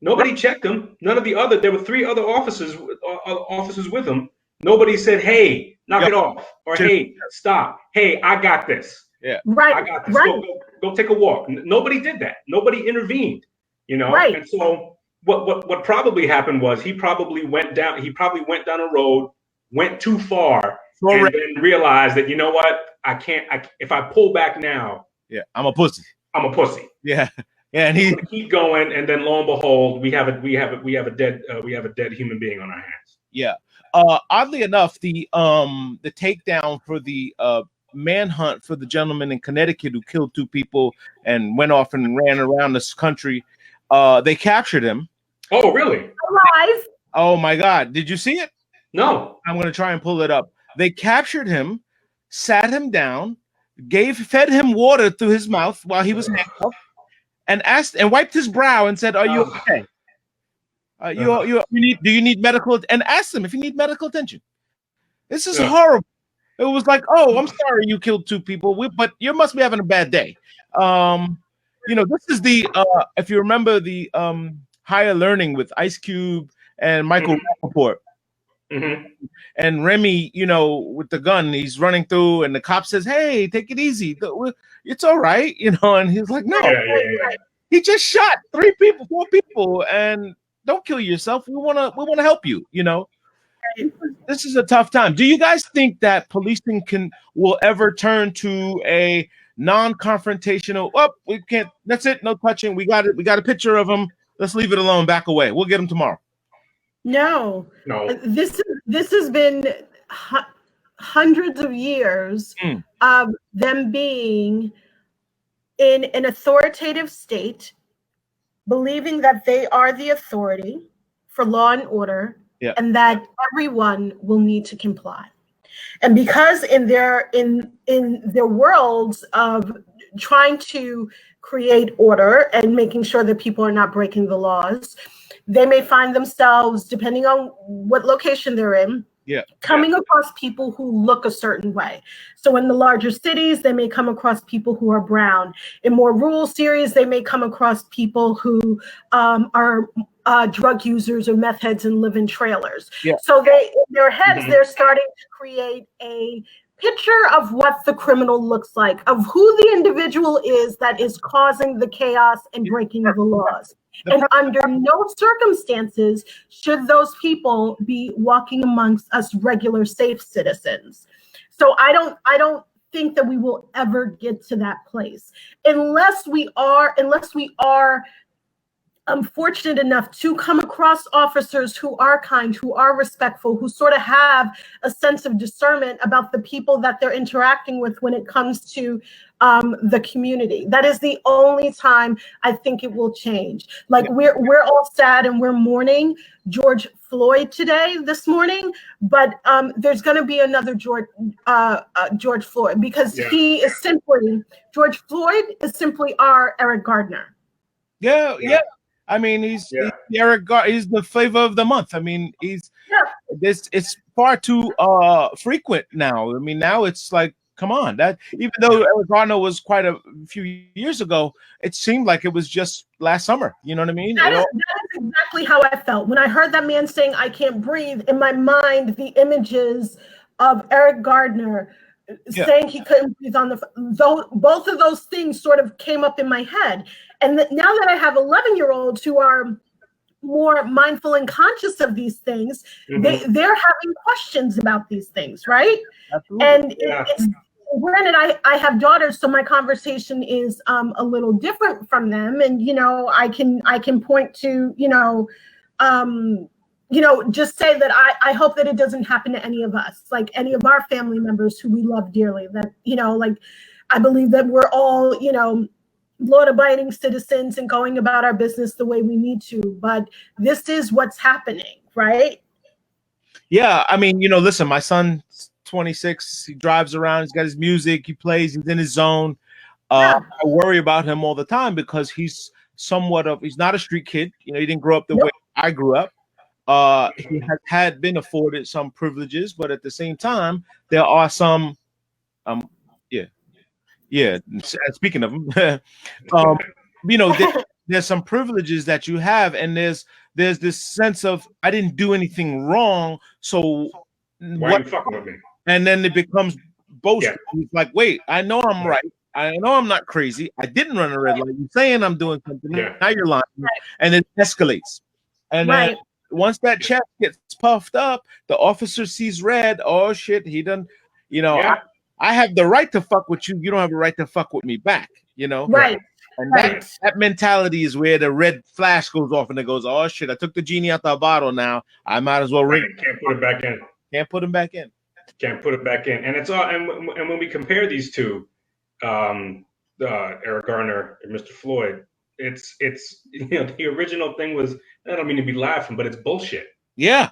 Nobody checked him. None of the other. There were 3 other officers with him. Nobody said, "Hey, knock it off," or "Hey, stop." "Hey, I got this." Yeah. Right. I got this. Right. Go take a walk. Nobody did that. Nobody intervened. Right. And so what probably happened was he probably went down a road, went too far, and then realized that, I can't. If I pull back now. Yeah, I'm a pussy. I'm a pussy. Yeah. Yeah, and he keep going, and then lo and behold, we have a dead human being on our hands. Yeah. Oddly enough, the takedown for the manhunt for the gentleman in Connecticut who killed 2 people and went off and ran around this country, they captured him. Oh, really? Alive. Oh my God! Did you see it? No. I'm going to try and pull it up. They captured him, sat him down, fed him water through his mouth while he was handcuffed, and asked and wiped his brow and said, "Are you okay? Do you need medical?" And asked him if you need medical attention. This is horrible. It was like, "Oh, I'm sorry you killed 2 people, but you must be having a bad day." This is the if you remember the Higher Learning with Ice Cube and Michael Rappaport. Mm-hmm. And Remy, with the gun, he's running through, and the cop says, "Hey, take it easy. It's all right," and he's like, "No, he just shot 3 people, 4 people, and don't kill yourself. We wanna help you." This is a tough time. Do you guys think that policing will ever turn to a non-confrontational? Oh, we can't. That's it. No touching. We got it. We got a picture of him. Let's leave it alone. Back away. We'll get him tomorrow. No. This has been hundreds of years of them being in an authoritative state, believing that they are the authority for law and order, and that everyone will need to comply. And because in their worlds of trying to create order and making sure that people are not breaking the laws, they may find themselves, depending on what location they're in, coming across people who look a certain way. So in the larger cities, they may come across people who are brown. In more rural areas, they may come across people who are drug users or meth heads and live in trailers. So in their heads, they're starting to create a picture of what the criminal looks like, of who the individual is that is causing the chaos and breaking the laws. And under no circumstances should those people be walking amongst us regular safe citizens. So I don't think that we will ever get to that place unless we are fortunate enough to come across officers who are kind, who are respectful, who sort of have a sense of discernment about the people that they're interacting with when it comes to the community. That is the only time I think it will change. Like we're all sad and we're mourning George Floyd this morning, but there's going to be another George Floyd, because George Floyd is simply our Eric Gardner. Yeah. I mean, he's Eric. He's the flavor of the month. I mean, it's far too frequent now. I mean, now it's like, come on, that even though Eric Gardner was quite a few years ago, it seemed like it was just last summer. You know what I mean? That is exactly how I felt when I heard that man saying, "I can't breathe." In my mind, the images of Eric Gardner saying he couldn't breathe both of those things sort of came up in my head. And now that I have 11-year-olds who are more mindful and conscious of these things, they're having questions about these things, right? Absolutely. And it's granted, I have daughters, so my conversation is a little different from them. And I can point to just say that I hope that it doesn't happen to any of us, like any of our family members who we love dearly. That like I believe that we're all law-abiding citizens and going about our business the way we need to, but this is what's happening, right? Yeah, I mean, listen, my son's 26, he drives around, he's got his music, he plays, he's in his zone. I worry about him all the time because he's not a street kid. He didn't grow up the way I grew up. He had been afforded some privileges, but at the same time, there are some speaking of them, there's some privileges that you have, and there's this sense of I didn't do anything wrong, so why are you fucking with me? And then it becomes boastful. It's like, wait, I know I'm right. I know I'm not crazy. I didn't run a red light. You're saying I'm doing something. Now you're lying, and it escalates. And then once that chest gets puffed up, the officer sees red. Oh shit, he done. I have the right to fuck with you. You don't have a right to fuck with me back. Right. And Right. that mentality is where the red flash goes off and it goes, oh shit, I took the genie out the bottle now. I might as well ring. Can't put it back in. Can't put him back in. Can't put it back in. And it's all and when we compare these two, Eric Garner and Mr. Floyd, it's the original thing was, I don't mean to be laughing, but it's bullshit. Yeah.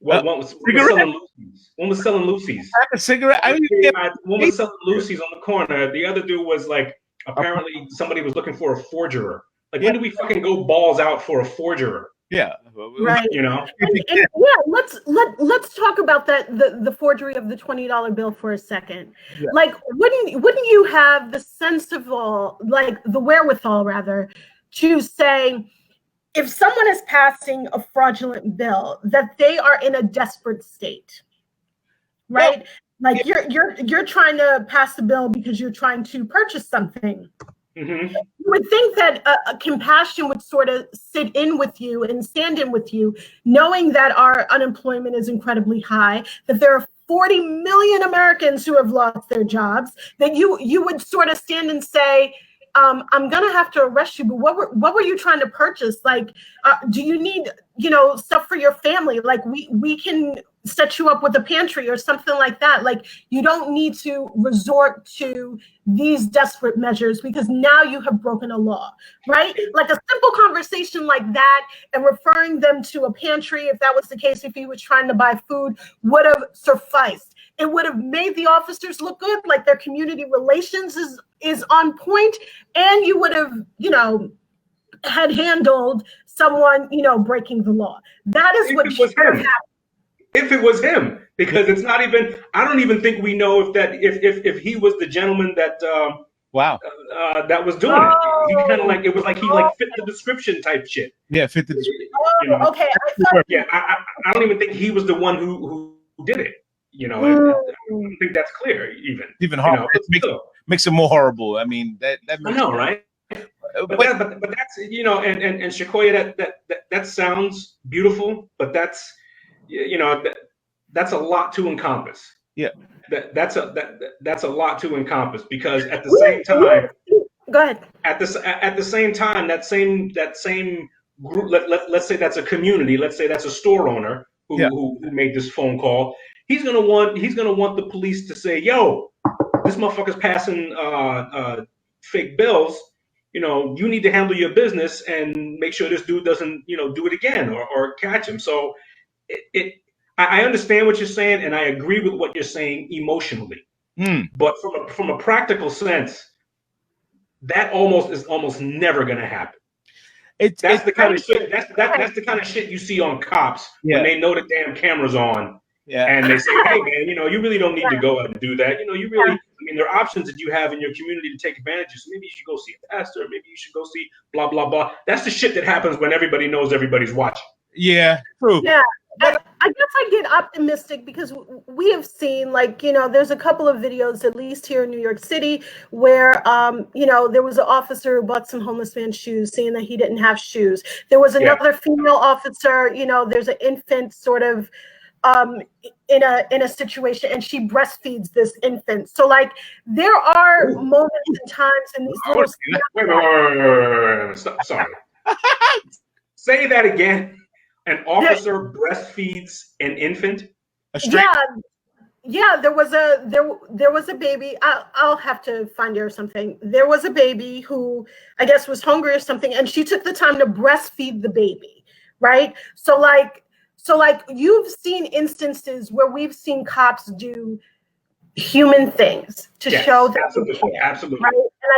One was selling Lucy's. One was selling Lucy's. A cigarette. One was selling Lucy's on the corner. The other dude was like, apparently somebody was looking for a forgerer. Like, when do we fucking go balls out for a forgerer? Yeah. Right. And let's talk about that, the forgery of the $20 bill for a second. Yeah. Like, wouldn't you have the sensible, like the wherewithal rather, to say, if someone is passing a fraudulent bill, that they are in a desperate state, right? Well, like you're trying to pass the bill because you're trying to purchase something. Mm-hmm. You would think that a compassion would sort of sit in with you and stand in with you, knowing that our unemployment is incredibly high, that there are 40 million Americans who have lost their jobs, that you would sort of stand and say, I'm gonna have to arrest you, but what were you trying to purchase? Like, do you need, stuff for your family? Like, we can set you up with a pantry or something like that. Like, you don't need to resort to these desperate measures because now you have broken a law, right? Like a simple conversation like that and referring them to a pantry, if that was the case, if he was trying to buy food, would have sufficed. It would have made the officers look good, like their community relations is on point, and you would have, had handled someone, breaking the law. That is what should have happened. If it was him, because it's not even, I don't even think we know if he was the gentleman that that was doing it. He kind of like, it was like he like fit the description type shit. Yeah, fit the description. Okay. I don't even think he was the one who did it. I don't think that's clear even horrible. Makes it more horrible. I mean, that makes I know, right? But that's and Shaqua, that sounds beautiful, but that's that's a lot to encompass. Yeah, that's a lot to encompass, because at the same time, go ahead. At the same time, that same group, let's say that's a community, let's say that's a store owner who made this phone call. He's gonna want the police to say, "Yo, this motherfucker's passing fake bills. You need to handle your business and make sure this dude doesn't, do it again or catch him." So I understand what you're saying, and I agree with what you're saying emotionally. But from a practical sense, that is almost never gonna happen. That's the kind of shit. That's the kind of shit you see on cops when they know the damn camera's on. Yeah. And they say, "Hey man, you really don't need to go out and do that. You really, I mean, there are options that you have in your community to take advantage of. So maybe you should go see a pastor. Maybe you should go see blah, blah, blah." That's the shit that happens when everybody knows everybody's watching. Yeah, true. Yeah. I guess I get optimistic because we have seen, there's a couple of videos, at least here in New York City, where, there was an officer who bought some homeless man's shoes, saying that he didn't have shoes. There was another female officer, there's an infant sort of, in a situation, and she breastfeeds this infant. So there are moments and times in these little. Wait. Stop, sorry. Say that again. An officer breastfeeds an infant? Yeah. There was a baby. I'll have to find her or something. There was a baby who I guess was hungry or something, and she took the time to breastfeed the baby, right? So you've seen instances where we've seen cops do human things to show that absolutely. Right? And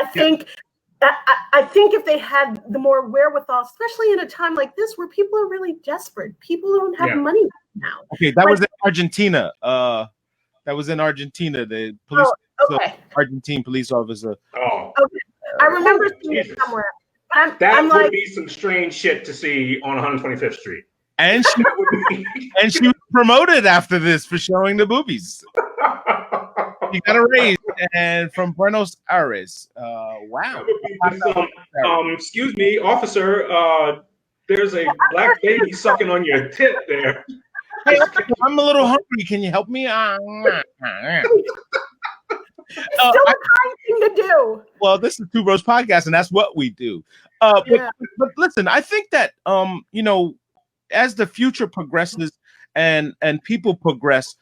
I think if they had the more wherewithal, especially in a time like this where people are really desperate, people don't have money now. Okay, that was in Argentina. The police, Argentine police officer. Oh, okay. I remember seeing it somewhere. That would be some strange shit to see on 125th Street. And she was promoted after this for showing the boobies. She got a raise and from Buenos Aires. Wow. Excuse me, officer. There's a black baby sucking on your tit there. Hey, I'm a little hungry. Can you help me? It's still a kind thing thing to do. Well, this is Two Bros Podcast, and that's what we do. Yeah. But listen, I think that you know, as the future progresses and people progress,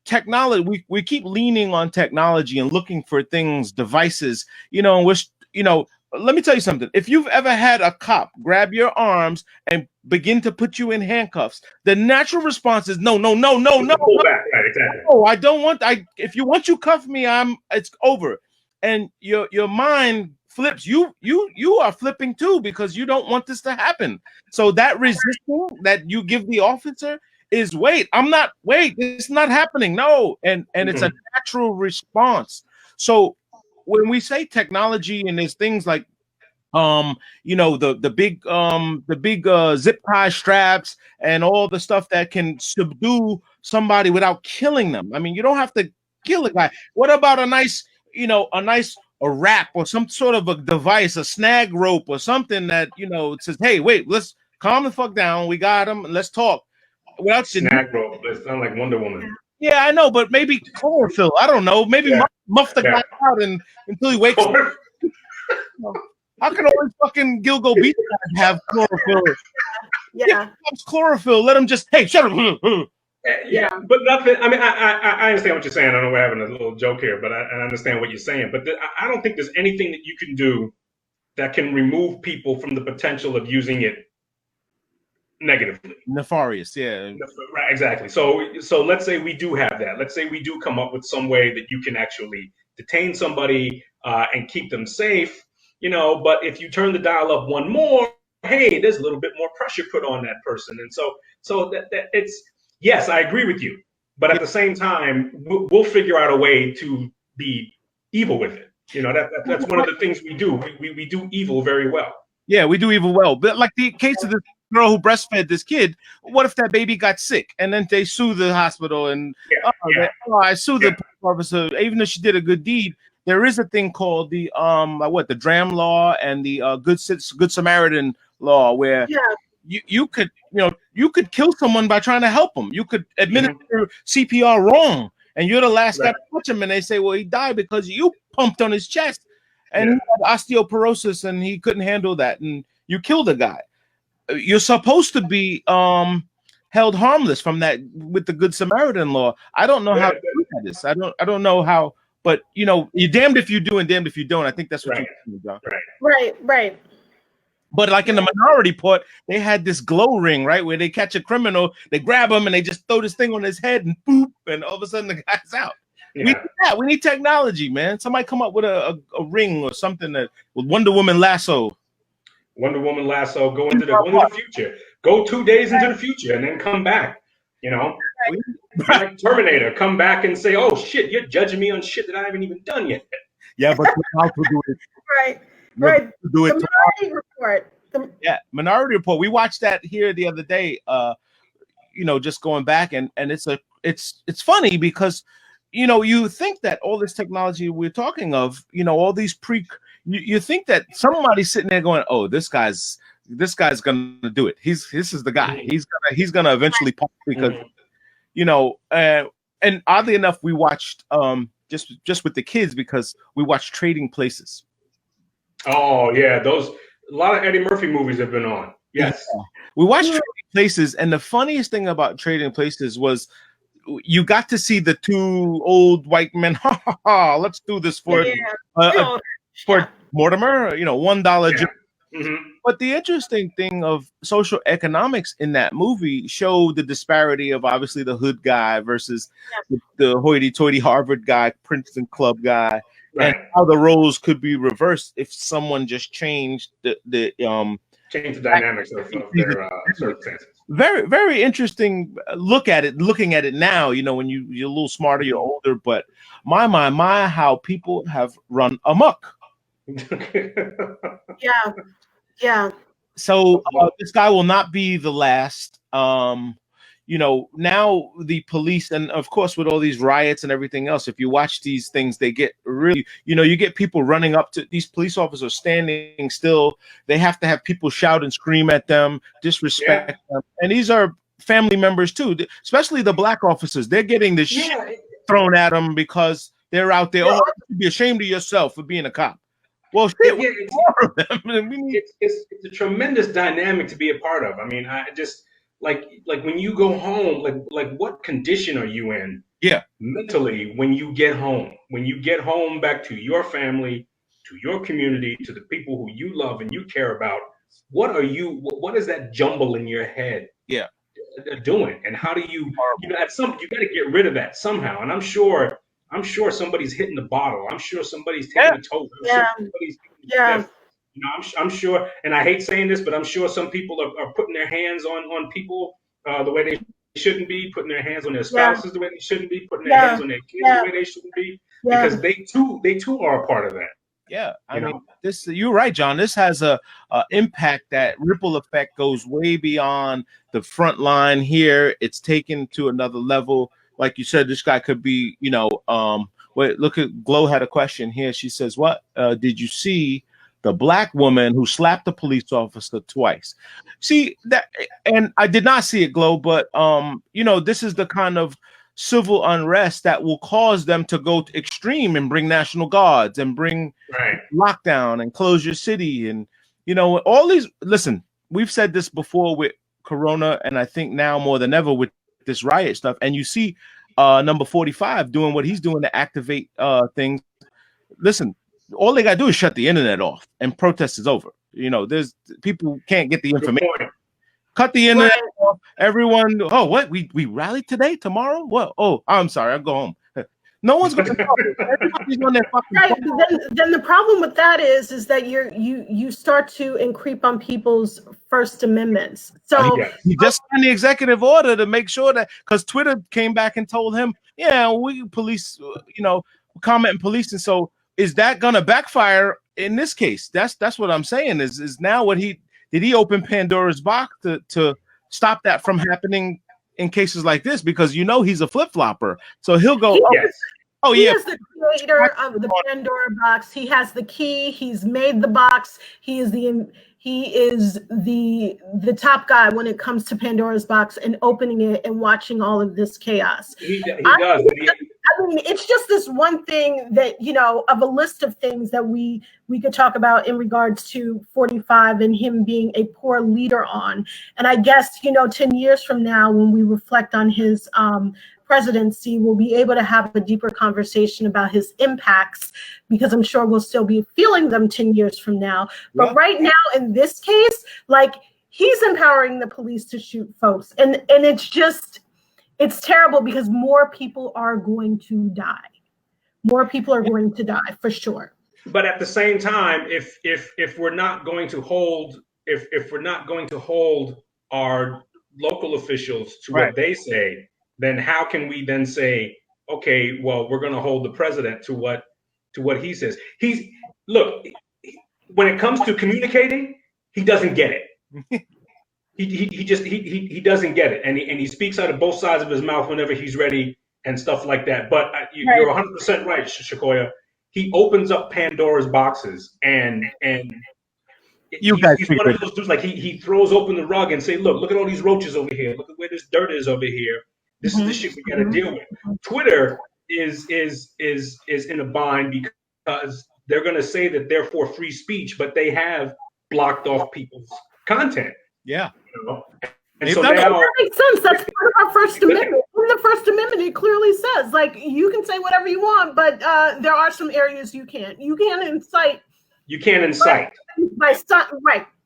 technology, we keep leaning on technology and looking for things, devices, you know, which, you know, let me tell you something. If you've ever had a cop grab your arms and begin to put you in handcuffs, the natural response is no, no, no, no, no, Pull no. back. Right, exactly. Oh, I don't want. If you want, you cuff me. It's over. And your mind flips. You are flipping too, because you don't want this to happen. So that resistance that you give the officer is wait. It's not happening. No, and it's a natural response. So when we say technology and there's things like you know, the big zip tie straps and all the stuff that can subdue somebody without killing them. I mean, you don't have to kill a guy. What about a nice, you know, a wrap or some sort of a device, a snag rope or something that, you know, says, hey, wait, let's calm the fuck down. We got him. Let's talk. Without snag rope. It sounds like Wonder Woman. Yeah, I know, but maybe chlorophyll. I don't know. Maybe muff the guy out until he wakes up. How can all these fucking Gilgo Beach guys have chlorophyll? Yeah. Chlorophyll. Let him just, hey, shut up. Yeah, but nothing. I mean, I understand what you're saying. I know we're having a little joke here, but I understand what you're saying. But I don't think there's anything that you can do that can remove people from the potential of using it negatively. Nefarious, yeah. Right, exactly. So let's say we do have that. Let's say we do come up with some way that you can actually detain somebody and keep them safe. You know, but if you turn the dial up one more, hey, there's a little bit more pressure put on that person, and so that it's yes, I agree with you, but at the same time, we'll figure out a way to be evil with it. You know, that's one of the things we do. We do evil very well. Yeah, we do evil well. But like the case of this girl who breastfed this kid, what if that baby got sick and then they sue the hospital and I sue the police officer, even though she did a good deed. There is a thing called the the Dram law and the Good Samaritan law, where you could kill someone by trying to help them. You could administer CPR wrong, and you're the last guy to touch him, and they say, well, he died because you pumped on his chest, and he had osteoporosis, and he couldn't handle that, and you killed the guy. You're supposed to be held harmless from that with the Good Samaritan law. I don't know how to do that. I don't know how. But, you know, you're damned if you do and damned if you don't. I think that's what you're saying, John. Right. But like in the Minority Report, they had this glow ring, right, where they catch a criminal, they grab him, and they just throw this thing on his head, and boop, and all of a sudden the guy's out. Yeah. We need that. We need technology, man. Somebody come up with a ring or something that with Wonder Woman lasso. Wonder Woman lasso. Go into the future. Go 2 days into the future and then come back. You know, like Terminator, come back and say, "Oh shit, you're judging me on shit that I haven't even done yet." Yeah, but how to do it? Right. Do it. The Minority Report. Minority Report. We watched that here the other day. You know, just going back and it's funny because, you know, you think that all this technology we're talking of, you know, all these you think that somebody's sitting there going, "Oh, this guy's gonna do it. This is the guy. He's gonna eventually pop," because you know, and oddly enough, we watched just with the kids because we watched Trading Places. Oh yeah, a lot of Eddie Murphy movies have been on. Yes, we watched Trading Places, and the funniest thing about Trading Places was you got to see the two old white men. Let's do this for Mortimer. You know, $1. Yeah. But the interesting thing of social economics in that movie showed the disparity of obviously the hood guy versus the hoity-toity Harvard guy, Princeton club guy, and how the roles could be reversed if someone just changed the dynamics of their circumstances. Very, very interesting look at it. Looking at it now, you know, when you're a little smarter, you're older, but my, how people have run amok. Yeah. So this guy will not be the last. You know, now the police, and of course with all these riots and everything else, if you watch these things, they get really, you know, you get people running up to these police officers standing still. They have to have people shout and scream at them, disrespect them. And these are family members too, especially the black officers. They're getting this shit thrown at them because they're out there. Oh, you should be ashamed of yourself for being a cop. Well, shit, Yeah, more of them. it's a tremendous dynamic to be a part of. I mean, I just like when you go home, like what condition are you in? Yeah. Mentally, when you get home back to your family, to your community, to the people who you love and you care about, what is that jumble in your head Yeah. doing? And how do you got to get rid of that somehow. And I'm sure somebody's hitting the bottle. I'm sure somebody's taking a toll. Yeah. I'm sure, and I hate saying this, but I'm sure some people are putting their hands on people the way they shouldn't be, putting their hands on their spouses the way they shouldn't be, putting their hands on their kids the way they shouldn't be, because they too are a part of that. Yeah, I mean, this. You're right, John. This has a impact. That ripple effect goes way beyond the front line here. It's taken to another level. Like you said, this guy could be, wait, look at Glow had a question here. She says, "What did you see the black woman who slapped the police officer twice?" See that, and I did not see it, Glow, but this is the kind of civil unrest that will cause them to go to extreme and bring National Guards and bring lockdown and close your city. And, all these, listen, we've said this before with Corona, and I think now more than ever with this riot stuff. And you see number 45 doing what he's doing to activate things. Listen, all they got to do is shut the internet off and protest is over. There's people can't get the information. Cut the internet off. Everyone. Oh, what? We rallied today? Tomorrow? What? Oh, I'm sorry. I'll go home. No one's going to know. Everybody's on their fucking phone. Then the problem with that is that you start to creep on people's First Amendments. So he just signed the executive order to make sure that, because Twitter came back and told him, yeah, we police, comment and police, and so is that going to backfire in this case? That's what I'm saying. Is now what did he open Pandora's box to stop that from happening in cases like this? Because he's a flip-flopper. So he'll go, he is the creator of the Pandora box. He has the key. He's made the box. He is the top guy when it comes to Pandora's box and opening it and watching all of this chaos. He does. I mean, it's just this one thing that, of a list of things that we could talk about in regards to 45 and him being a poor leader on. And I guess, 10 years from now, when we reflect on his presidency, we'll be able to have a deeper conversation about his impacts, because I'm sure we'll still be feeling them 10 years from now. But right now, in this case, he's empowering the police to shoot folks. And it's terrible, because more people are going to die. More people are going to die for sure. But at the same time, if we're not going to hold our local officials to what they say, then how can we then say, okay, well, we're going to hold the president to what he says? When it comes to communicating, he doesn't get it. He doesn't get it, and he speaks out of both sides of his mouth whenever he's ready and stuff like that. But you're 100% right, Shaqua. He opens up Pandora's boxes, and he's one of those dudes. He throws open the rug and say, look at all these roaches over here. Look at where this dirt is over here. This is the shit we got to deal with. Twitter is in a bind because they're going to say that they're for free speech, but they have blocked off people's content. Yeah. And so now, that makes sense. That's part of our First Amendment. In the First Amendment, it clearly says, you can say whatever you want, but there are some areas you can't. You can't incite. You can't incite.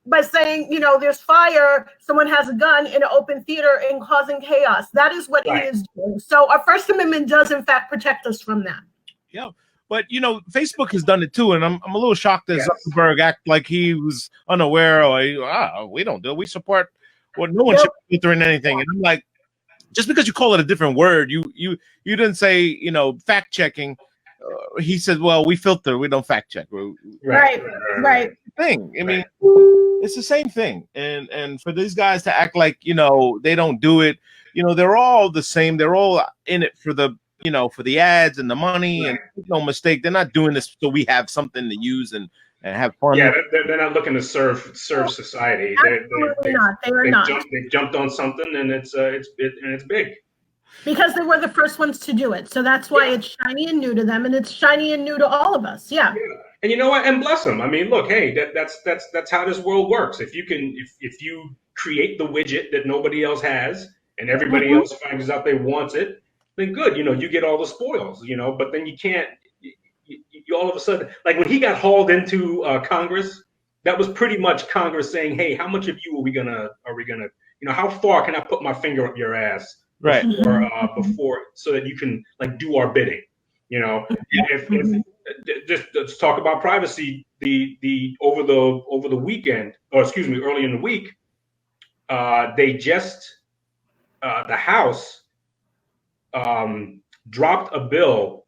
By saying, there's fire, someone has a gun in an open theater and causing chaos. That is what he is doing. So our First Amendment does, in fact, protect us from that. Yeah. But, Facebook has done it too. And I'm a little shocked that Zuckerberg act like he was unaware, or we don't do it. We support no one should be filtering anything. And I'm like, just because you call it a different word, you didn't say, fact checking. He said, well, we filter, we don't fact check. Right. Thing. I mean, it's the same thing. And for these guys to act like, they don't do it, they're all the same. They're all in it for the ads and the money, and no mistake, they're not doing this so we have something to use and have fun. Yeah, they're not looking to serve society. Absolutely not. They are not. They jumped on something, and it's big. Because they were the first ones to do it. So that's why it's shiny and new to them, and it's shiny and new to all of us. Yeah. And you know what? And bless them. I mean, look, hey, that's how this world works. If you create the widget that nobody else has, and everybody else finds out they want it, then good. You get all the spoils. But then you can't. You all of a sudden, like when he got hauled into Congress, that was pretty much Congress saying, "Hey, how much of you are we gonna? How far can I put my finger up your ass before so that you can like do our bidding?" If just let's talk about privacy. The over the weekend, or excuse me, early in the week, they just the House dropped a bill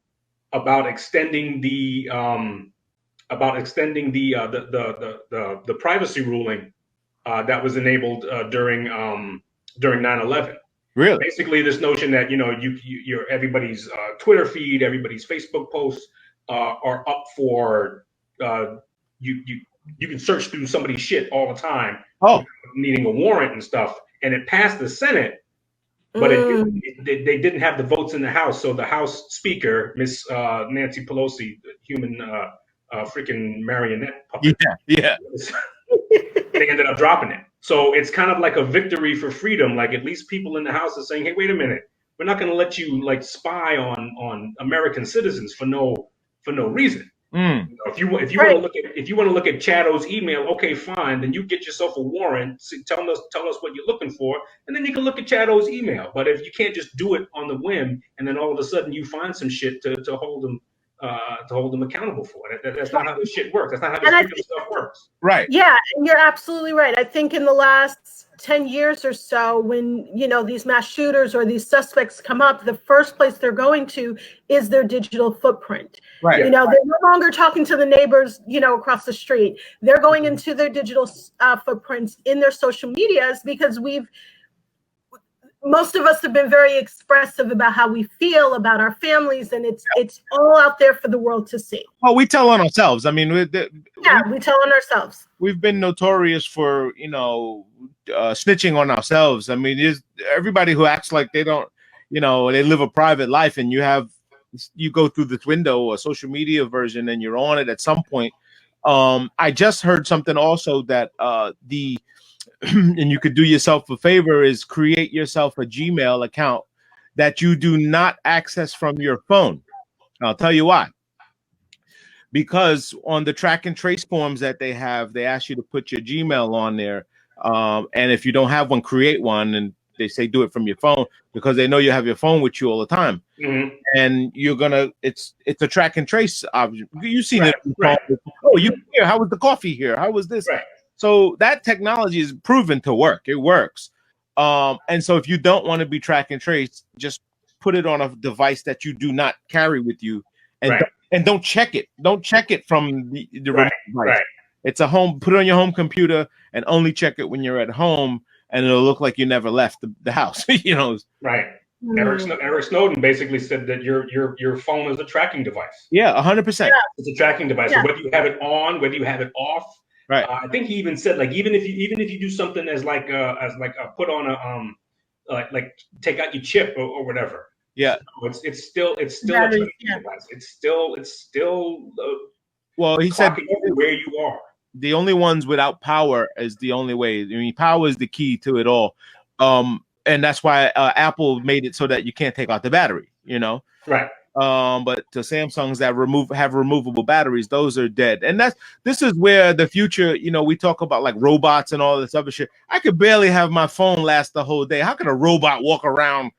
about extending the privacy ruling that was enabled during 9/11. Really? Basically, this notion that your everybody's Twitter feed, everybody's Facebook posts are up for you can search through somebody's shit all the time, needing a warrant and stuff. And it passed the Senate, but they didn't have the votes in the House. So the House Speaker, Miss Nancy Pelosi, the human freaking marionette puppet, they ended up dropping it. So it's kind of like a victory for freedom. Like at least people in the House are saying, "Hey, wait a minute, we're not going to let you like spy on American citizens for no reason." If you want to look at Chado's email, okay, fine. Then you get yourself a warrant. Tell us what you're looking for, and then you can look at Chado's email. But if you can't just do it on the whim, and then all of a sudden you find some shit to hold them accountable for it. That's not how this shit works. That's not how this freedom stuff works. Right. Yeah, and you're absolutely right. I think in the last 10 years or so, when these mass shooters or these suspects come up, the first place they're going to is their digital footprint. Right. They're no longer talking to the neighbors, across the street. They're going into their digital footprints in their social medias, because most of us have been very expressive about how we feel about our families, and it's all out there for the world to see. Well, we tell on ourselves. I mean, we tell on ourselves. We've been notorious for snitching on ourselves. I mean, everybody who acts like they don't, they live a private life, and you go through this window or social media version, and you're on it at some point. I just heard something also that and you could do yourself a favor, is create yourself a Gmail account that you do not access from your phone. I'll tell you why. Because on the track and trace forms that they have, they ask you to put your Gmail on there. And if you don't have one, create one. And they say do it from your phone, because they know you have your phone with you all the time. Mm-hmm. And it's a track and trace object. You've seen it. Right. Oh, you here? How was the coffee here? How was this? Right. So that technology is proven to work. It works. And so if you don't want to be track and trace, just put it on a device that you do not carry with you, and don't check it. Don't check it from the device. Right. It's put it on your home computer, and only check it when you're at home, and it'll look like you never left the house. Right. Eric Snowden basically said that your phone is a tracking device. Yeah, 100%. It's a tracking device. Yeah. So whether you have it on, whether you have it off. Right. I think he even said, like, even if you do something as put on a like take out your chip or whatever. Yeah. So it's still a tracking device. It's still well, he said where you are. The only ones without power is the only way. I mean, power is the key to it all. And that's why Apple made it so that you can't take out the battery, Right. But the Samsungs that have removable batteries, those are dead. And this is where the future, we talk about like robots and all this other shit. I could barely have my phone last the whole day. How can a robot walk around,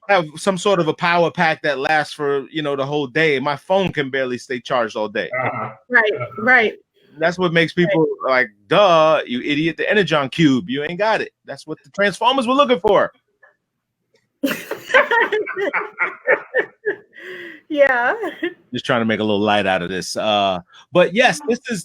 have some sort of a power pack that lasts for, the whole day? My phone can barely stay charged all day. Right. That's what makes people like, duh, you idiot, the Energon cube. You ain't got it. That's what the Transformers were looking for. Yeah. Just trying to make a little light out of this. But yes,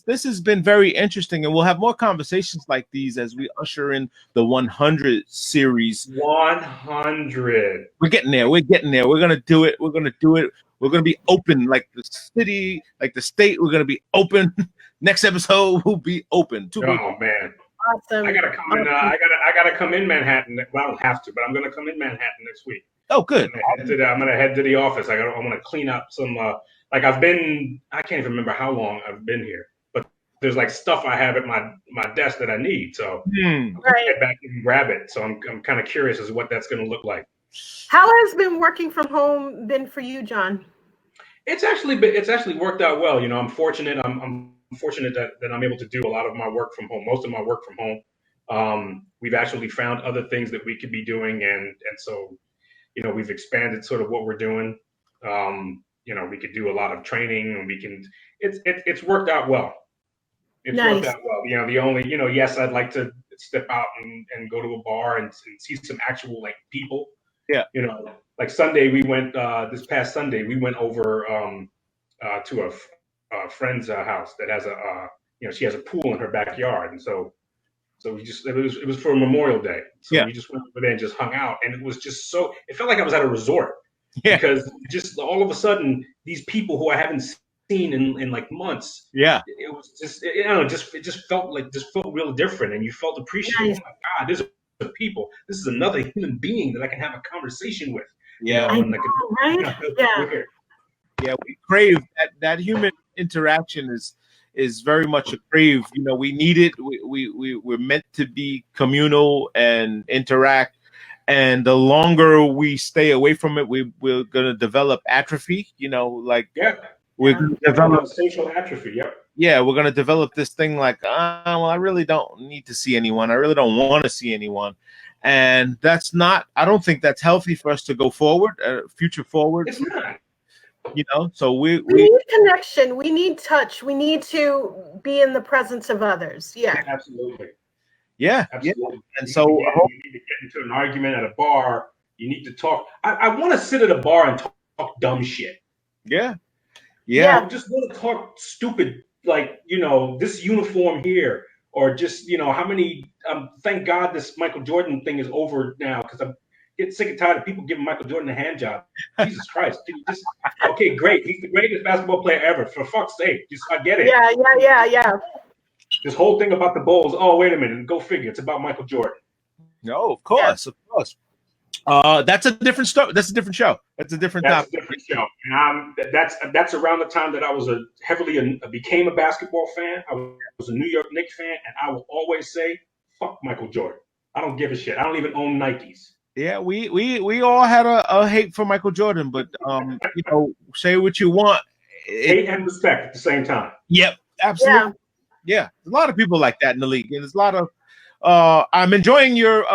this has been very interesting, and we'll have more conversations like these as we usher in the 100 series. 100. We're getting there. We're gonna do it. We're gonna be open like the city, like the state. We're gonna be open. Next episode will be open. Man. Awesome. I gotta come in. I gotta come in Manhattan. Well, I don't have to, but I'm gonna come in Manhattan next week. Oh, good. I'm gonna head to the office. I'm gonna clean up some. Like I've been. I can't even remember how long I've been here, but there's like stuff I have at my desk that I need. So I'm gonna head back and grab it. So I'm kind of curious as to what that's gonna look like. How has been working from home been for you, John? It's actually worked out well. You know, I'm fortunate. I'm fortunate that I'm able to do a lot of my work from home. Most of my work from home. We've actually found other things that we could be doing, and so, you know, we've expanded sort of what we're doing. You know, we could do a lot of training, and we can. It's worked out well. It's worked out well. You know, the only, you know, yes, I'd like to step out and go to a bar and see some actual like people. Yeah. You know, like Sunday we went. This past Sunday we went over to a friend's house that has you know, she has a pool in her backyard, and so we just it was for Memorial Day, so we just went over there and just hung out, and it was just so, it felt like I was at a resort because just all of a sudden these people who I haven't seen in like months, it was just, I don't know, it just felt real different, and you felt appreciated. Oh my God, this is people. This is another human being that I can have a conversation with. Yeah, I know, right? Yeah, we crave that human interaction is very much a crave. You know, we need it. We're meant to be communal and interact. And the longer we stay away from it, we're gonna develop atrophy. You know, like we're gonna develop social atrophy. Yep. Yeah, we're gonna develop this thing like, well, I really don't need to see anyone. I really don't want to see anyone. And that's not. I don't think that's healthy for us to go forward, future forward. It's not. You know, so we need connection. We need touch. We need to be in the presence of others. Yeah, absolutely. Yeah, absolutely. And so you need to get into an argument at a bar. You need to talk. I want to sit at a bar and talk dumb shit. Yeah. I just want to talk stupid, like, you know, this uniform here, or just, you know, how many. Thank God this Michael Jordan thing is over now, because I'm getting sick and tired of people giving Michael Jordan a hand job. Jesus Christ. Okay, great. He's the greatest basketball player ever. For fuck's sake. I get it. Yeah. This whole thing about the Bulls. Oh, wait a minute. Go figure. It's about Michael Jordan. No, of course. That's a different story. That's a different show. That's a different topic. That's a different show. And that's around the time that I was became a basketball fan. I was a New York Knicks fan, and I will always say, fuck Michael Jordan. I don't give a shit. I don't even own Nikes. Yeah, we all had a hate for Michael Jordan, but you know, say what you want. Hate and respect at the same time. Yep, absolutely. Yeah, a lot of people like that in the league, and there's a lot of. I'm enjoying your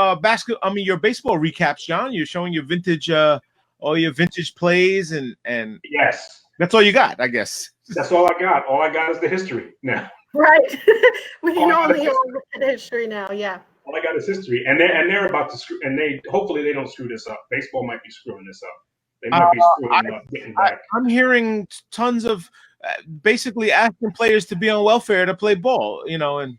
your baseball recaps, John. You're showing your vintage, all your vintage plays, and yes, that's all you got, I guess. That's all I got. All I got is the history now. Right, we know the history now. Yeah. All I got is history, and they're about to screw, and hopefully they don't screw this up. Baseball might be screwing this up. They might be screwing up, getting back. I'm hearing tons of basically asking players to be on welfare to play ball. You know, and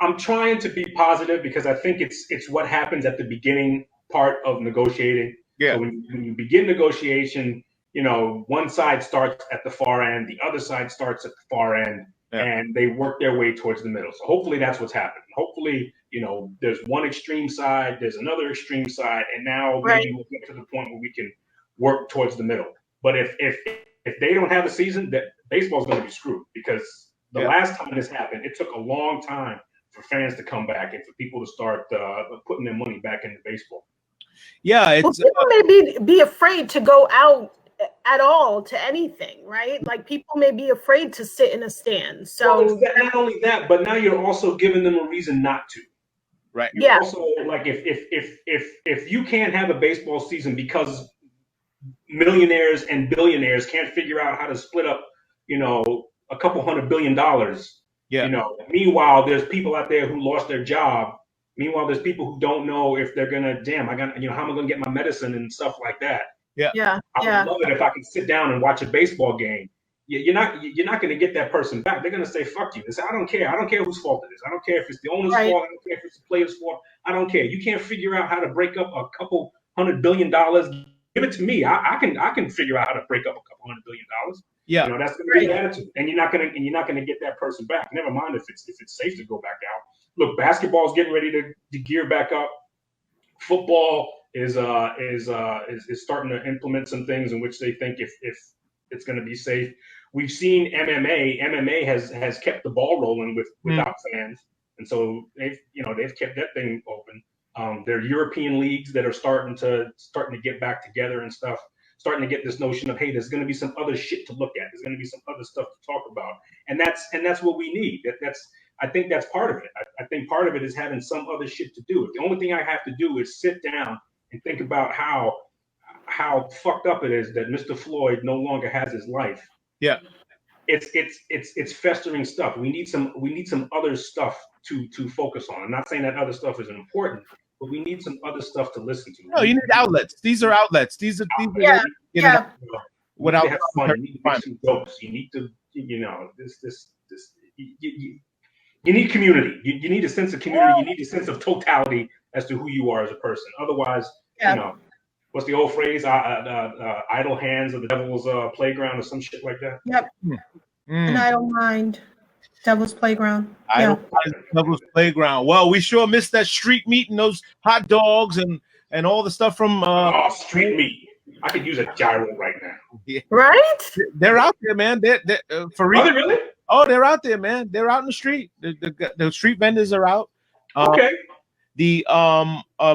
I'm trying to be positive because I think it's what happens at the beginning part of negotiating. Yeah. So when you begin negotiation, you know, one side starts at the far end, the other side starts at the far end. Yeah. And they work their way towards the middle. So hopefully that's what's happening. Hopefully, you know, there's one extreme side, there's another extreme side, and now maybe we'll get to the point where we can work towards the middle. But if they don't have a season, that baseball's going to be screwed, because the last time this happened, it took a long time for fans to come back and for people to start putting their money back into baseball. Yeah, it's people may be afraid to go out at all to anything, right? Like people may be afraid to sit in a stand. So not only that, but now you're also giving them a reason not to. Right. You're also, like, if you can't have a baseball season because millionaires and billionaires can't figure out how to split up, you know, a couple $100 billion. Yeah. You know, meanwhile, there's people out there who lost their job. Meanwhile, there's people who don't know if they're gonna, how am I gonna get my medicine and stuff like that. Yeah. I would love it if I could sit down and watch a baseball game. You're not going to get that person back. They're going to say, fuck you. They say, I don't care. I don't care whose fault it is. I don't care if it's the owner's fault. I don't care if it's the player's fault. I don't care. You can't figure out how to break up a couple $100 billion. Give it to me. I can figure out how to break up a couple $100 billion. Yeah. You know, that's going to be the attitude, and you're not gonna get that person back. Never mind if it's safe to go back out. Look, basketball's getting ready to gear back up. Football is starting to implement some things in which they think if it's going to be safe. We've seen MMA. MMA has kept the ball rolling without fans, and so they've kept that thing open. There are European leagues that are starting to get back together and stuff. Starting to get this notion of, hey, there's going to be some other shit to look at. There's going to be some other stuff to talk about, and that's what we need. I think that's part of it. I think part of it is having some other shit to do. If the only thing I have to do is sit down and think about how fucked up it is that Mr. Floyd no longer has his life. Yeah, it's festering stuff. We need some other stuff to focus on. I'm not saying that other stuff isn't important, but we need some other stuff to listen to. No, you need outlets. These are outlets. These are without you have fun. You need to make some jokes. You need to you need community. You need a sense of community. You need a sense of totality as to who you are as a person. Otherwise, what's the old phrase? Idle hands of the devil's playground or some shit like that. Yep. An idle mind. Devil's playground. Devil's playground. Well, we sure missed that street meat and those hot dogs and all the stuff from street meat. I could use a gyro right now. Yeah. Right? They're out there, man. They're for real. Are they really? Oh, they're out there, man. They're out in the street. The street vendors are out. Okay. The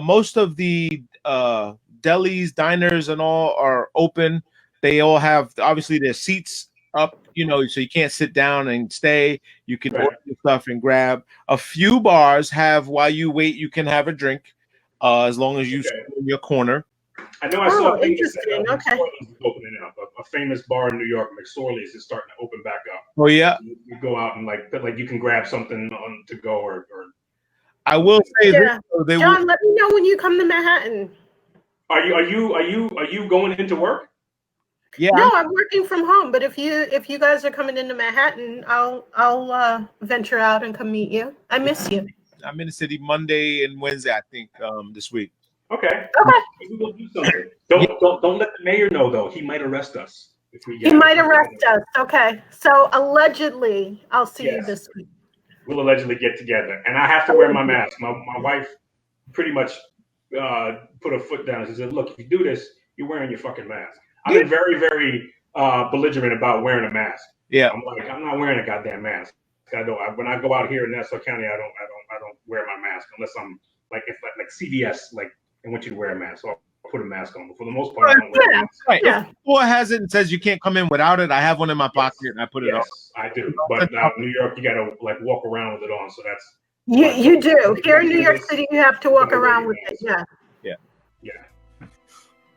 most of the delis, diners, and all are open. They all have obviously their seats up, so you can't sit down and stay. You can order your stuff and grab. A few bars have, while you wait, you can have a drink, as long as you sit in your corner. I know I saw a thing interesting. that McSorley's is opening up. A famous bar in New York, McSorley's, is starting to open back up. Oh yeah. You go out and like you can grab something on to go or. I will say this. John, let me know when you come to Manhattan. Are you going into work? Yeah. No, I'm working from home. But if you guys are coming into Manhattan, I'll venture out and come meet you. I miss you. I'm in the city Monday and Wednesday, I think, this week. Okay. We will do something. Don't let the mayor know though. He might arrest us if we get. He might arrest us. Okay. So allegedly, I'll see you this week. We'll allegedly get together, and I have to wear my mask. My wife pretty much put her foot down. She said, "Look, if you do this, you're wearing your fucking mask." I've been very, very belligerent about wearing a mask. Yeah. I'm like, I'm not wearing a goddamn mask. When I go out here in Nassau County, I don't wear my mask unless I'm like CVS, like they want you to wear a mask. So I'll put a mask on. But for the most part, I don't wear a mask. Right. Yeah. If the store has it and says you can't come in without it, I have one in my pocket and I put it on. Yes, I do. But New York, you gotta like walk around with it on. So that's you do. Here in New York City, you have to walk around with it. Yeah.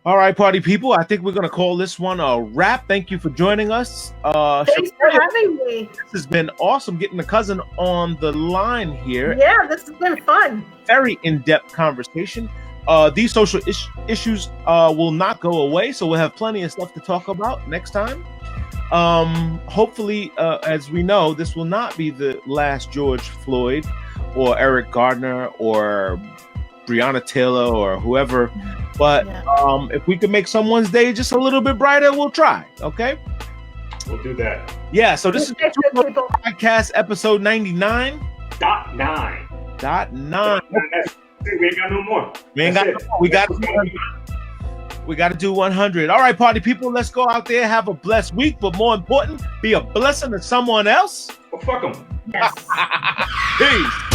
All right, party people. I think we're going to call this one a wrap. Thank you for joining us. Thanks for having me. This has been awesome getting the cousin on the line here. Yeah, this has been fun. Very in-depth conversation. These social issues will not go away, so we'll have plenty of stuff to talk about next time. Hopefully, as we know, this will not be the last George Floyd or Eric Gardner or Breonna Taylor or whoever. But if we can make someone's day just a little bit brighter, we'll try. Okay? We'll do that. Yeah, so this is podcast episode 99.9. We ain't got no more. We got to do 100. All right, party people, let's go out there, have a blessed week, but more important, be a blessing to someone else. Well, fuck them. Yes. Peace.